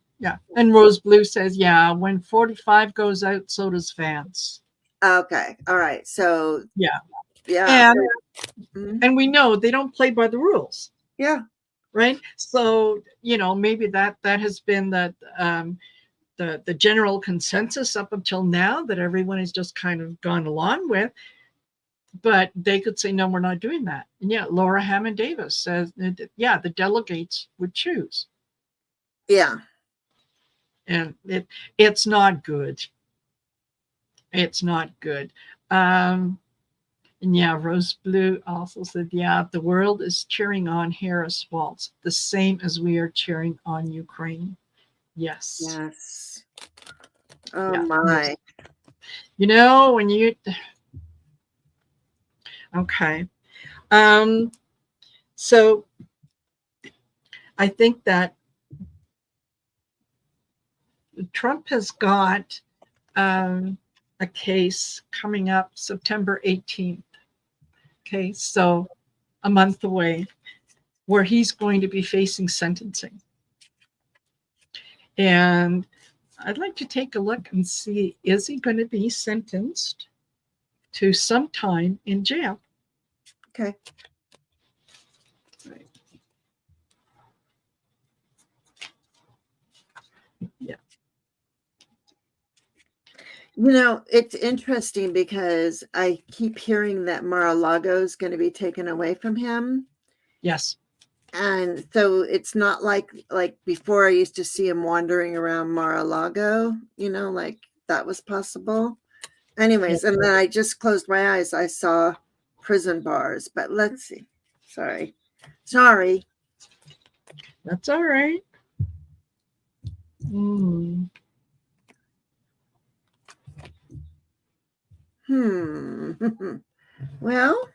And Rose Blue says, yeah, when 45 goes out, so does Vance. Okay. All right. So yeah. And and we know they don't play by the rules. Yeah. Right. So, maybe that has been that the general consensus up until now that everyone has just kind of gone along with. But they could say, no, we're not doing that. And yeah, Laura Hammond Davis says, yeah, the delegates would choose. Yeah. And it's not good. It's not good. And yeah, Rose Blue also said, yeah, the world is cheering on Harris Walz, the same as we are cheering on Ukraine. Yes. Yes. Oh my. When you okay. So I think that Trump has got a case coming up September 18th. Okay, so a month away, where he's going to be facing sentencing. And I'd like to take a look and see, is he going to be sentenced to some time in jail? Okay. Right. Yeah. You know, it's interesting because I keep hearing that Mar-a-Lago is going to be taken away from him. Yes. And so it's not like before I used to see him wandering around Mar-a-Lago, you know, like that was possible. Anyways, and then I just closed my eyes. I saw prison bars, but let's see. Sorry. That's all right. Well,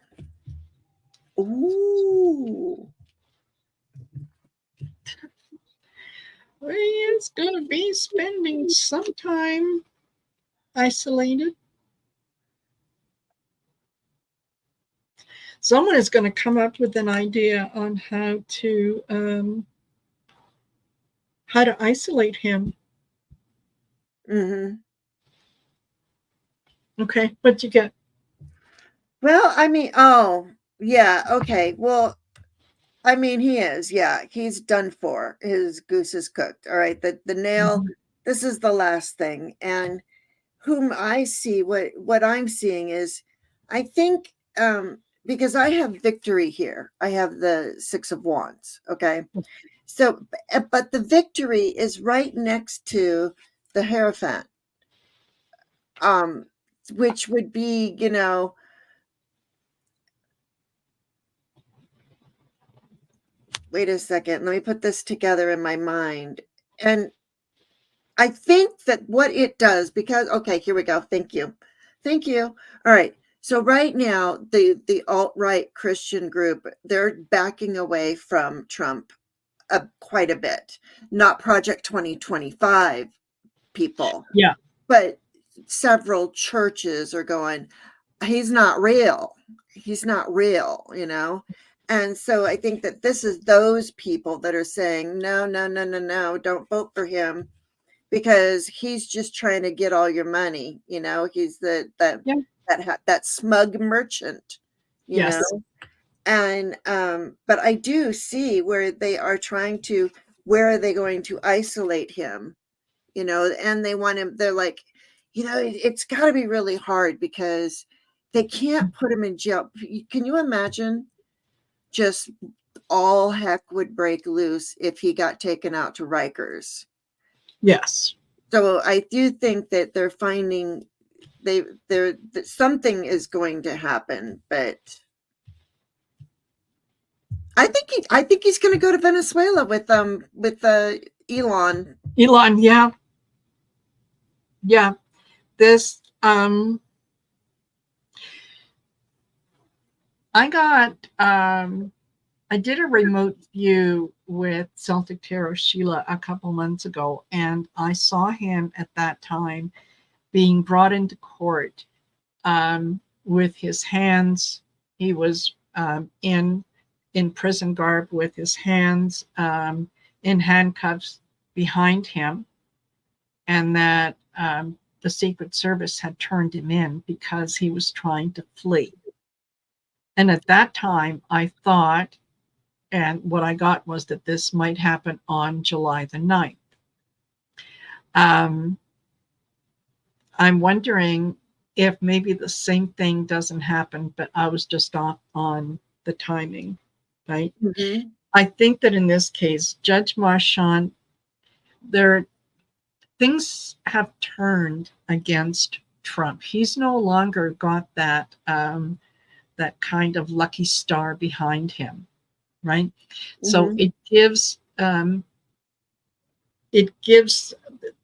ooh. He is going to be spending some time isolated. Someone is going to come up with an idea on how to isolate him. Mm-hmm. Okay, what'd you get? Well, I mean, oh, yeah, okay. Well, I mean, he is, yeah, he's done for. His goose is cooked. All right. The nail, this is the last thing. And whom I see, what I'm seeing is, I think, because I have victory here. I have the 6 of Wands. Okay. So, but the victory is right next to the Hierophant, which would be, you know, wait a second, let me put this together in my mind. And I think that what it does, because, okay, here we go. Thank you. All right. So right now, the alt-right Christian group, they're backing away from Trump quite a bit. Not Project 2025 people. Yeah. But several churches are going, he's not real, you know. And so I think that this is those people that are saying, no, don't vote for him, because he's just trying to get all your money, you know. He's that smug merchant, you know. And but I do see where they are trying to, where are they going to isolate him, you know. And they want him, they're like, you know, it's got to be really hard because they can't put him in jail. Can you imagine? Just all heck would break loose if he got taken out to Rikers. Yes. So I do think that they're finding that something is going to happen, but I think he's going to go to Venezuela with Elon. Yeah. Yeah. This I did a remote view with Celtic Tarot Sheila a couple months ago, and I saw him at that time being brought into court with his hands. He was in prison garb with his hands in handcuffs behind him, and that the Secret Service had turned him in because he was trying to flee. And at that time, I thought, and what I got was that this might happen on July the 9th. I'm wondering if maybe the same thing doesn't happen, but I was just off on the timing, right? Mm-hmm. I think that in this case, Judge Marchand, things have turned against Trump. He's no longer got that that kind of lucky star behind him, right? Mm-hmm. So it gives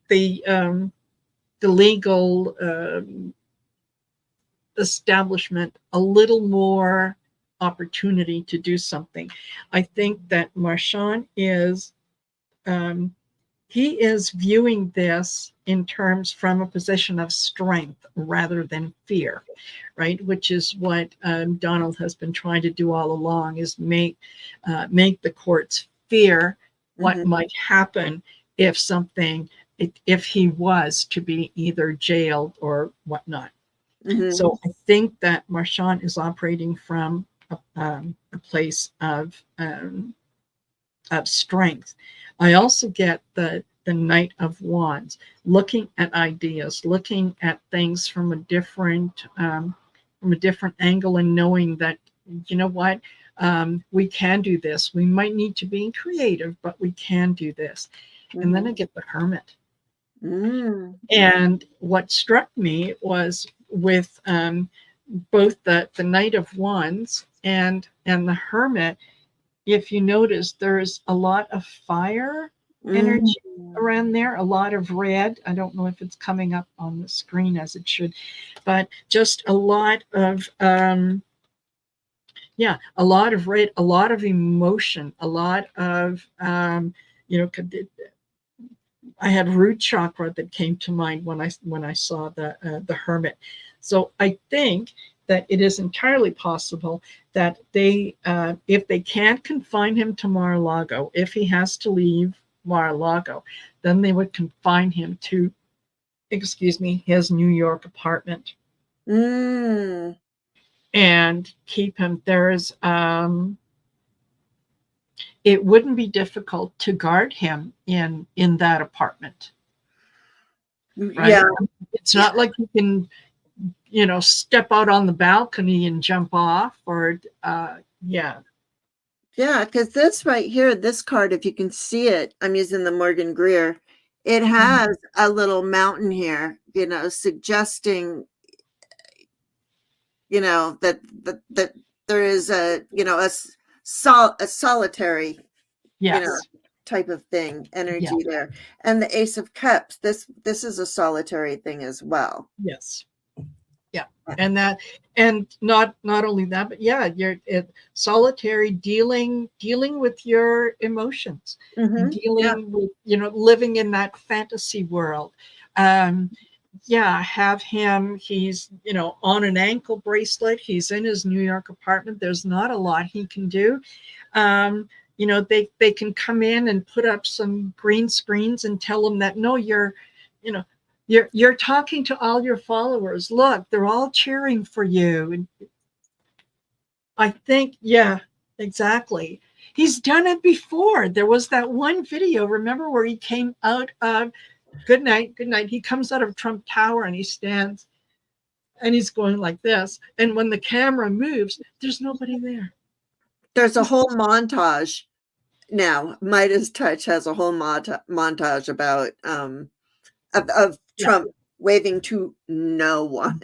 the legal establishment a little more opportunity to do something. I think that Marchand is he is viewing this in terms from a position of strength rather than fear, right? Which is what Donald has been trying to do all along, is make the courts fear what might happen if something if he was to be either jailed or whatnot. Mhm. So I think that Marchand is operating from a place of strength. I also get the Knight of Wands, looking at ideas, looking at things from a different angle, and knowing that, you know what, we can do this. We might need to be creative, but we can do this. And then I get the Hermit. Mm. And what struck me was with both the Knight of Wands and the Hermit, if you notice, there's a lot of fire energy around there, a lot of red. I don't know if it's coming up on the screen as it should, but just a lot of a lot of red, a lot of emotion, a lot of I had root chakra that came to mind when I saw the Hermit. So I think that it is entirely possible that they, if they can't confine him to Mar-a-Lago, if he has to leave Mar-a-Lago, then they would confine him to, his New York apartment and keep him. It wouldn't be difficult to guard him in that apartment, right? Yeah. It's not like you can, step out on the balcony and jump off, or yeah, because this right here, this card, if you can see it, I'm using the Morgan Greer. It has a little mountain here, suggesting, that there is a solitary, yes, type of thing, energy yeah, there. And the Ace of Cups, this is a solitary thing as well. yes, yeah. And not only that, but yeah, you're solitary, dealing with your emotions, dealing with, living in that fantasy world. Have him, he's, on an ankle bracelet, he's in his New York apartment, there's not a lot he can do. They can come in and put up some green screens and tell them that, no, you're talking to all your followers, look, they're all cheering for you. And I think, yeah, exactly, he's done it before. There was that one video, remember, where he came out of good night, he comes out of Trump Tower and he stands and he's going like this, and when the camera moves, there's nobody there. There's a whole montage now. Midas Touch has a whole montage about of Trump waving to no one.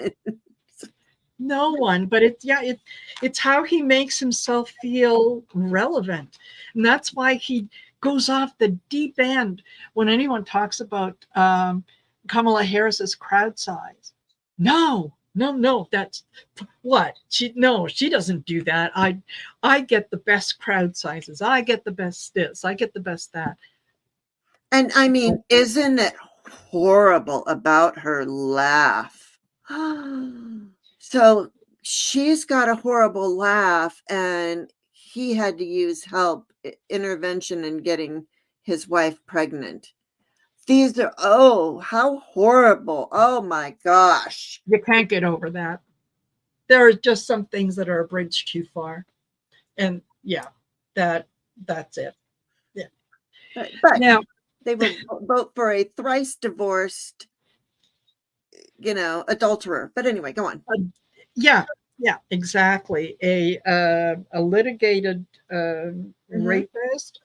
No one, but it's how he makes himself feel relevant, and that's why he goes off the deep end when anyone talks about Kamala Harris's crowd size. No, that's what she doesn't do that. I get the best crowd sizes, I get the best this, I get the best that. And I mean, isn't it horrible about her laugh? So she's got a horrible laugh, and he had to use help, intervention in getting his wife pregnant. These are, how horrible. Oh my gosh. You can't get over that. There are just some things that are a bridge too far. And yeah, that's it. Yeah. But now they would vote for a thrice divorced, adulterer. But anyway, go on. Yeah, exactly. A litigated rapist,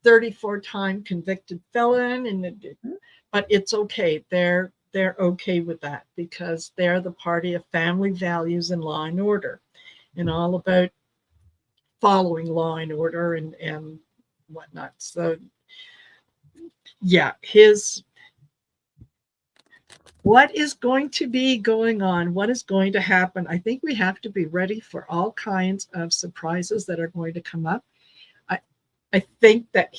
34-time convicted felon, but it's okay. They're okay with that because they're the party of family values and law and order, and all about following law and order and whatnot. So yeah, what is going to be going on? What is going to happen? I think we have to be ready for all kinds of surprises that are going to come up. I think that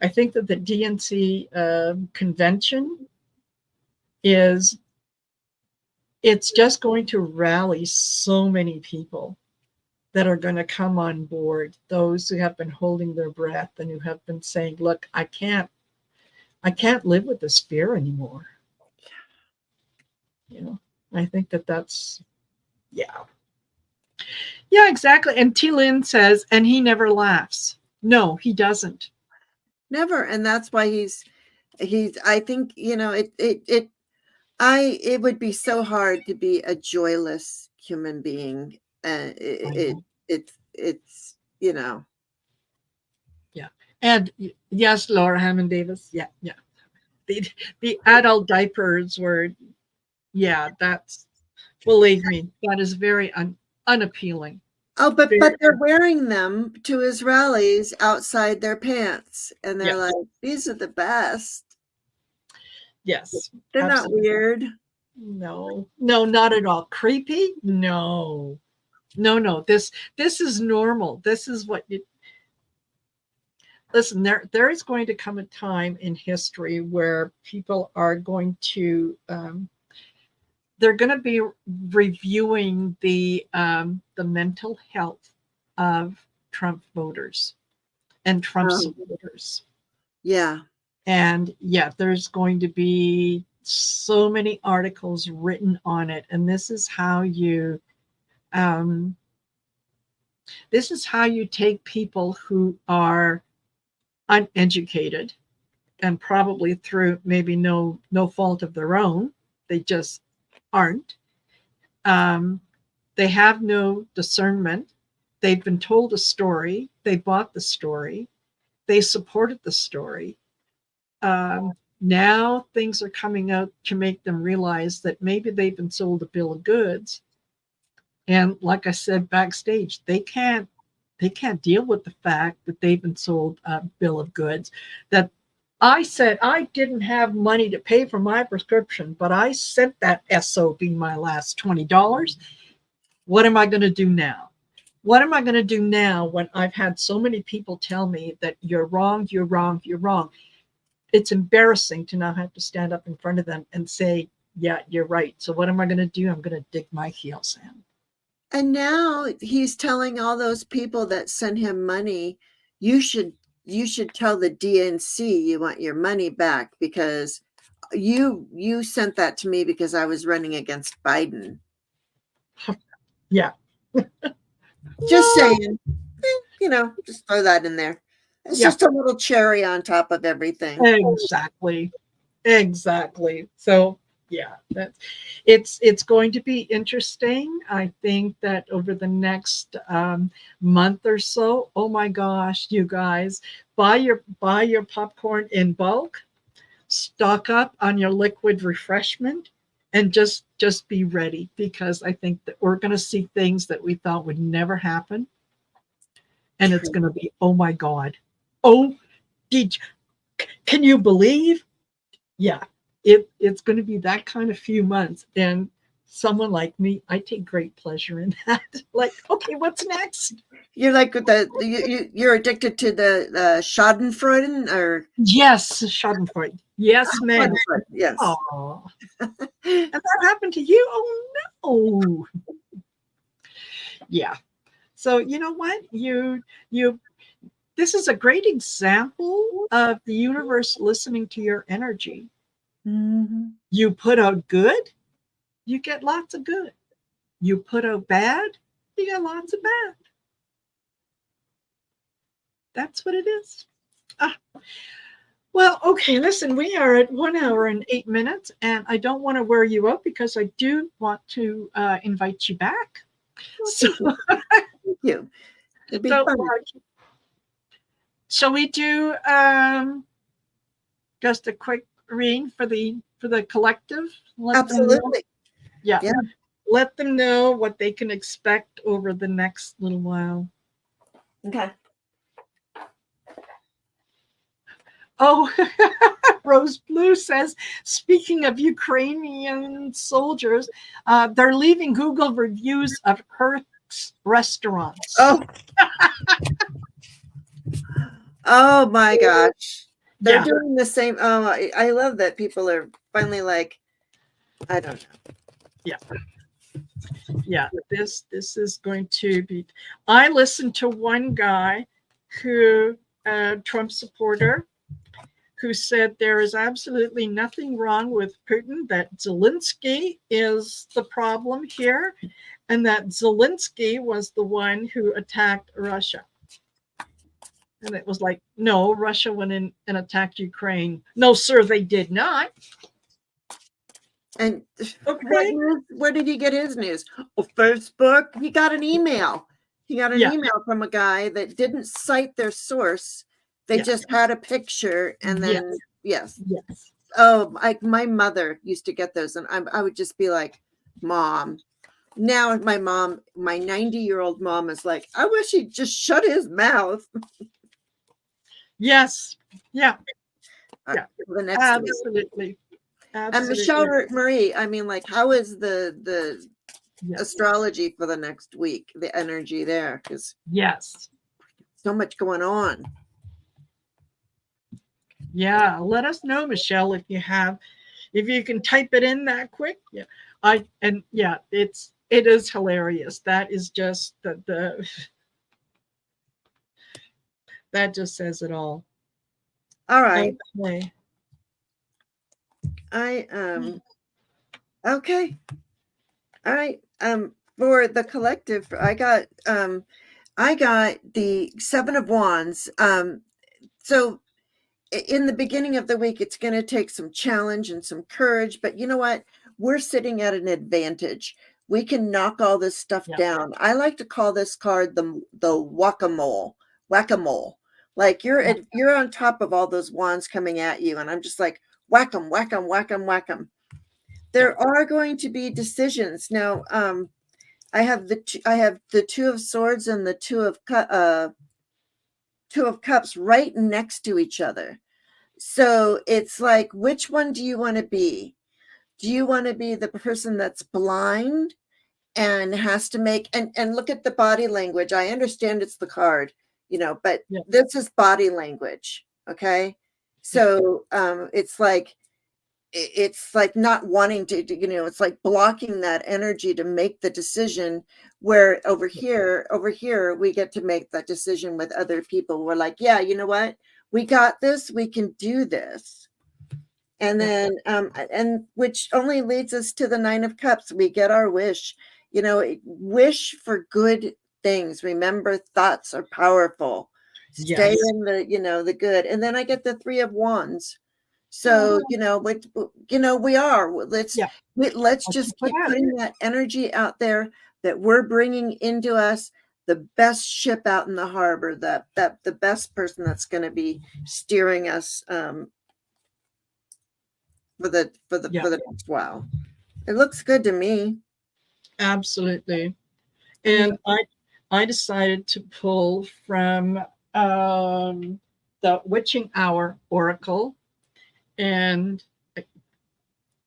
I think that the DNC convention it's just going to rally so many people. that are going to come on board, those who have been holding their breath and who have been saying, look, I can't live with this fear anymore. You know, I think that's, yeah. Yeah, exactly. And T. Lynn says, and he never laughs. No, he doesn't. Never. And that's why I think, it would be so hard to be a joyless human being. It's, Yeah. And yes, Laura Hammond Davis. Yeah. Yeah. The adult diapers were, yeah, that's, believe me, that is very unappealing. Oh, but they're wearing them to his rallies outside their pants, and they're Yes. like, these are the best. Yes. They're Absolutely. not weird. No, not at all. Creepy? No. This is normal. This is what you listen. There is going to come a time in history where people are going to they're going to be reviewing the mental health of Trump voters and Trump supporters. Yeah. And yeah, there's going to be so many articles written on it. And this is how you take people who are uneducated and probably through maybe no fault of their own. They just aren't. They have no discernment. They've been told a story. They bought the story. They supported the story. Now things are coming out to make them realize that maybe they've been sold a bill of goods. And like I said backstage, they can't deal with the fact that they've been sold a bill of goods. That I said I didn't have money to pay for my prescription, but I sent that SOB my last $20. What am I going to do now? What am I going to do now when I've had so many people tell me that you're wrong, you're wrong, you're wrong? It's embarrassing to now have to stand up in front of them and say, yeah, you're right. So what am I going to do? I'm going to dig my heels in. And now he's telling all those people that send him money, you should tell the DNC you want your money back because you sent that to me because I was running against Biden. Yeah. Just saying, just throw that in there. It's just a little cherry on top of everything. Exactly. So yeah, it's going to be interesting. I think that over the next month or so, oh my gosh, you guys, buy your popcorn in bulk, stock up on your liquid refreshment, and just be ready, because I think that we're going to see things that we thought would never happen, and it's going to be, oh my God, oh, can you believe? Yeah, it's going to be that kind of few months. And someone like me, I take great pleasure in that. Like, okay, what's next? You're like you're addicted to the Schadenfreude, or yes, Schadenfreude. Yes, ma'am. Yes. Oh, and that happened to you? Oh no. Yeah. So you know what? You this is a great example of the universe listening to your energy. Mm-hmm. You put out good, you get lots of good. You put out bad, you get lots of bad. That's what it is. Well, okay, listen, we are at 1 hour and 8 minutes, and I don't want to wear you out because I do want to invite you back. So, thank you. It'd be fun. Shall we do just a quick reading for the collective? Absolutely. Yeah. Let them know what they can expect over the next little while. Okay. Oh, Rose Blue says, speaking of Ukrainian soldiers, they're leaving Google reviews of Herc's restaurants. Oh. Oh my gosh. They're doing the same. Oh, I love that people are finally like, I don't know. Yeah. Yeah, this is going to be. I listened to one guy who, Trump supporter, who said there is absolutely nothing wrong with Putin, that Zelensky is the problem here, and that Zelensky was the one who attacked Russia. And it was like, no, Russia went in and attacked Ukraine. No, sir, they did not. And Okay. where did he get his news? Oh, Facebook. He got an email. He got an email from a guy that didn't cite their source. They just had a picture, and then yes. Oh, my mother used to get those, and I would just be like, Mom. Now my 90-year-old mom is like, I wish he'd just shut his mouth. Yes. Yeah. Yeah. The next Absolutely. And Michelle Marie, I mean, like, how is the astrology for the next week? The energy there, because so much going on. Yeah, let us know, Michelle, if you can type it in that quick. Yeah, it is hilarious. That is just the that just says it all. All right. Okay. Okay. All right. For the collective, I got the 7 of Wands. So in the beginning of the week, it's going to take some challenge and some courage, but you know what? We're sitting at an advantage. We can knock all this stuff down. I like to call this card the whack-a-mole. Like you're on top of all those wands coming at you, and I'm just like, whack 'em, whack 'em, whack 'em, whack 'em. There are going to be decisions now. I have the 2 of Swords and the 2 of Cups right next to each other. So it's like, which one do you want to be? Do you want to be the person that's blind and has to make, and look at the body language. I understand it's the card, but this is body language. Okay. So it's like not wanting to, it's like blocking that energy to make the decision, where over here, we get to make that decision with other people. We're like, yeah, you know what? We got this, we can do this. And then, and which only leads us to the 9 of Cups. We get our wish, wish for good things. Remember, thoughts are powerful. Stay in the, the good. And then I get the 3 of Wands. So, we are, let's just keep putting that energy out there that we're bringing into us, the best ship out in the harbor, the best person that's going to be steering us, for the next while. It looks good to me. Absolutely. And I decided to pull from the Witching Hour Oracle, and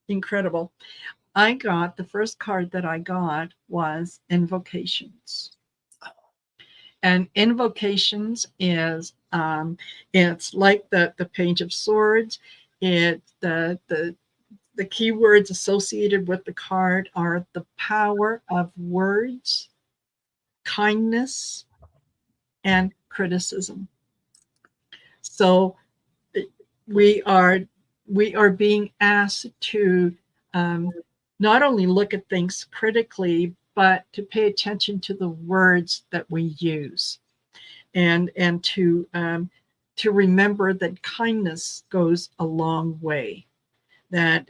incredible. The first card that I got was Invocations. And Invocations is it's like the Page of Swords. The keywords associated with the card are the power of words, kindness, and criticism. So we are being asked to not only look at things critically, but to pay attention to the words that we use, and to remember that kindness goes a long way. That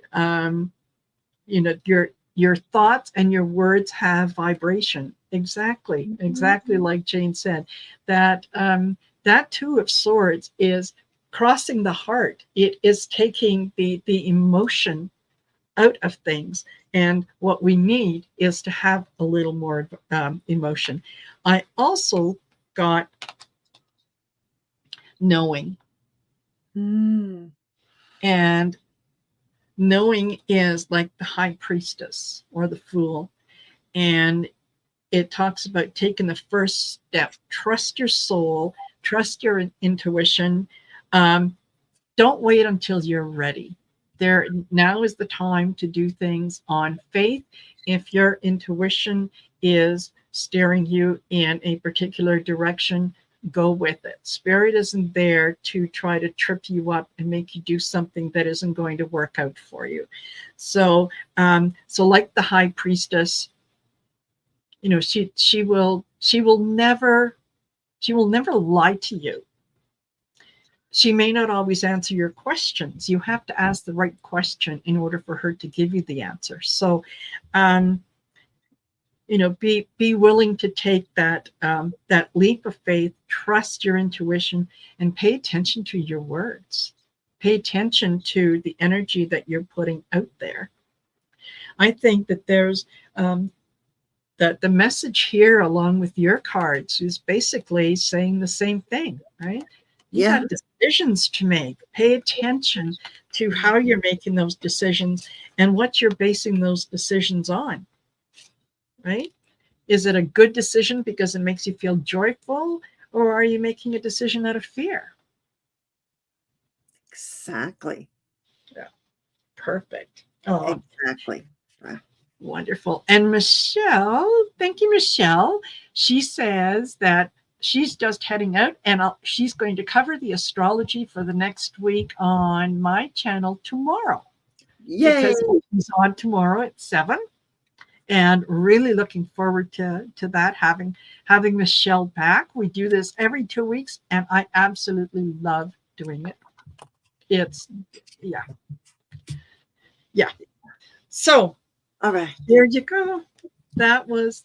your thoughts and your words have vibration. Exactly like Jane said. That that 2 of Swords is crossing the heart. It is taking the emotion out of things, and what we need is to have a little more emotion. I also got Knowing. And knowing is like the High Priestess or the Fool, and it talks about taking the first step. Trust your soul, trust your intuition. Don't wait until you're ready. there now is the time to do things on faith. If your intuition is steering you in a particular direction, go with it. Spirit isn't there to try to trip you up and make you do something that isn't going to work out for you. So like the high priestess, you know, she will never lie to you. She may not always answer your questions. You have to ask the right question in order for her to give you the answer. So, you know, be willing to take that that leap of faith, trust your intuition, and pay attention to your words. Pay attention to the energy that you're putting out there. I think that there's that the message here, along with your cards, is basically saying the same thing, right? You got decisions to make. Pay attention to how you're making those decisions and what you're basing those decisions on, right? Is it a good decision because it makes you feel joyful, or are you making a decision out of fear? Exactly. Yeah. Perfect. Oh, exactly. Wonderful. And Michelle, thank you, Michelle. She says that she's just heading out, and she's going to cover the astrology for the next week on my channel tomorrow. Yay! Because she's on tomorrow at 7, and really looking forward to that, having Michelle back. We do this every 2 weeks, and I absolutely love doing it. It's yeah. So, all right, there you go. That was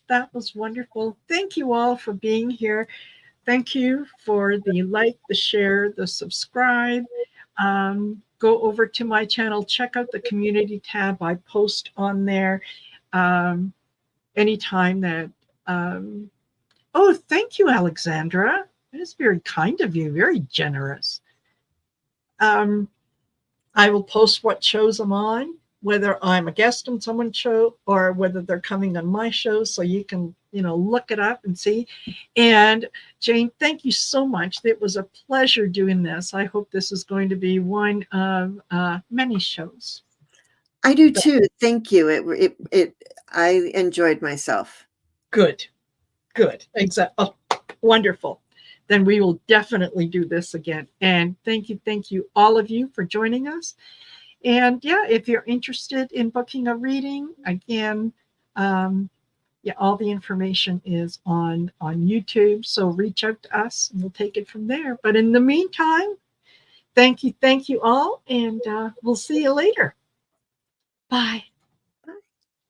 wonderful. Thank you all for being here. Thank you for the like, the share, the subscribe. Go over to my channel, check out the community tab. I post on there anytime that. Oh, thank you, Alexandra. That is very kind of you, very generous. I will post what shows I'm on, whether I'm a guest on someone's show or whether they're coming on my show, so you can, you know, look it up and see. And Jane, thank you so much. It was a pleasure doing this. I hope this is going to be one of many shows. I do too. Thank you. I enjoyed myself. Good. Exactly. Oh, wonderful. Then we will definitely do this again. And thank you, all of you, for joining us. And yeah, if you're interested in booking a reading, again, all the information is on YouTube. So reach out to us and we'll take it from there. But in the meantime, thank you all. And we'll see you later. Bye.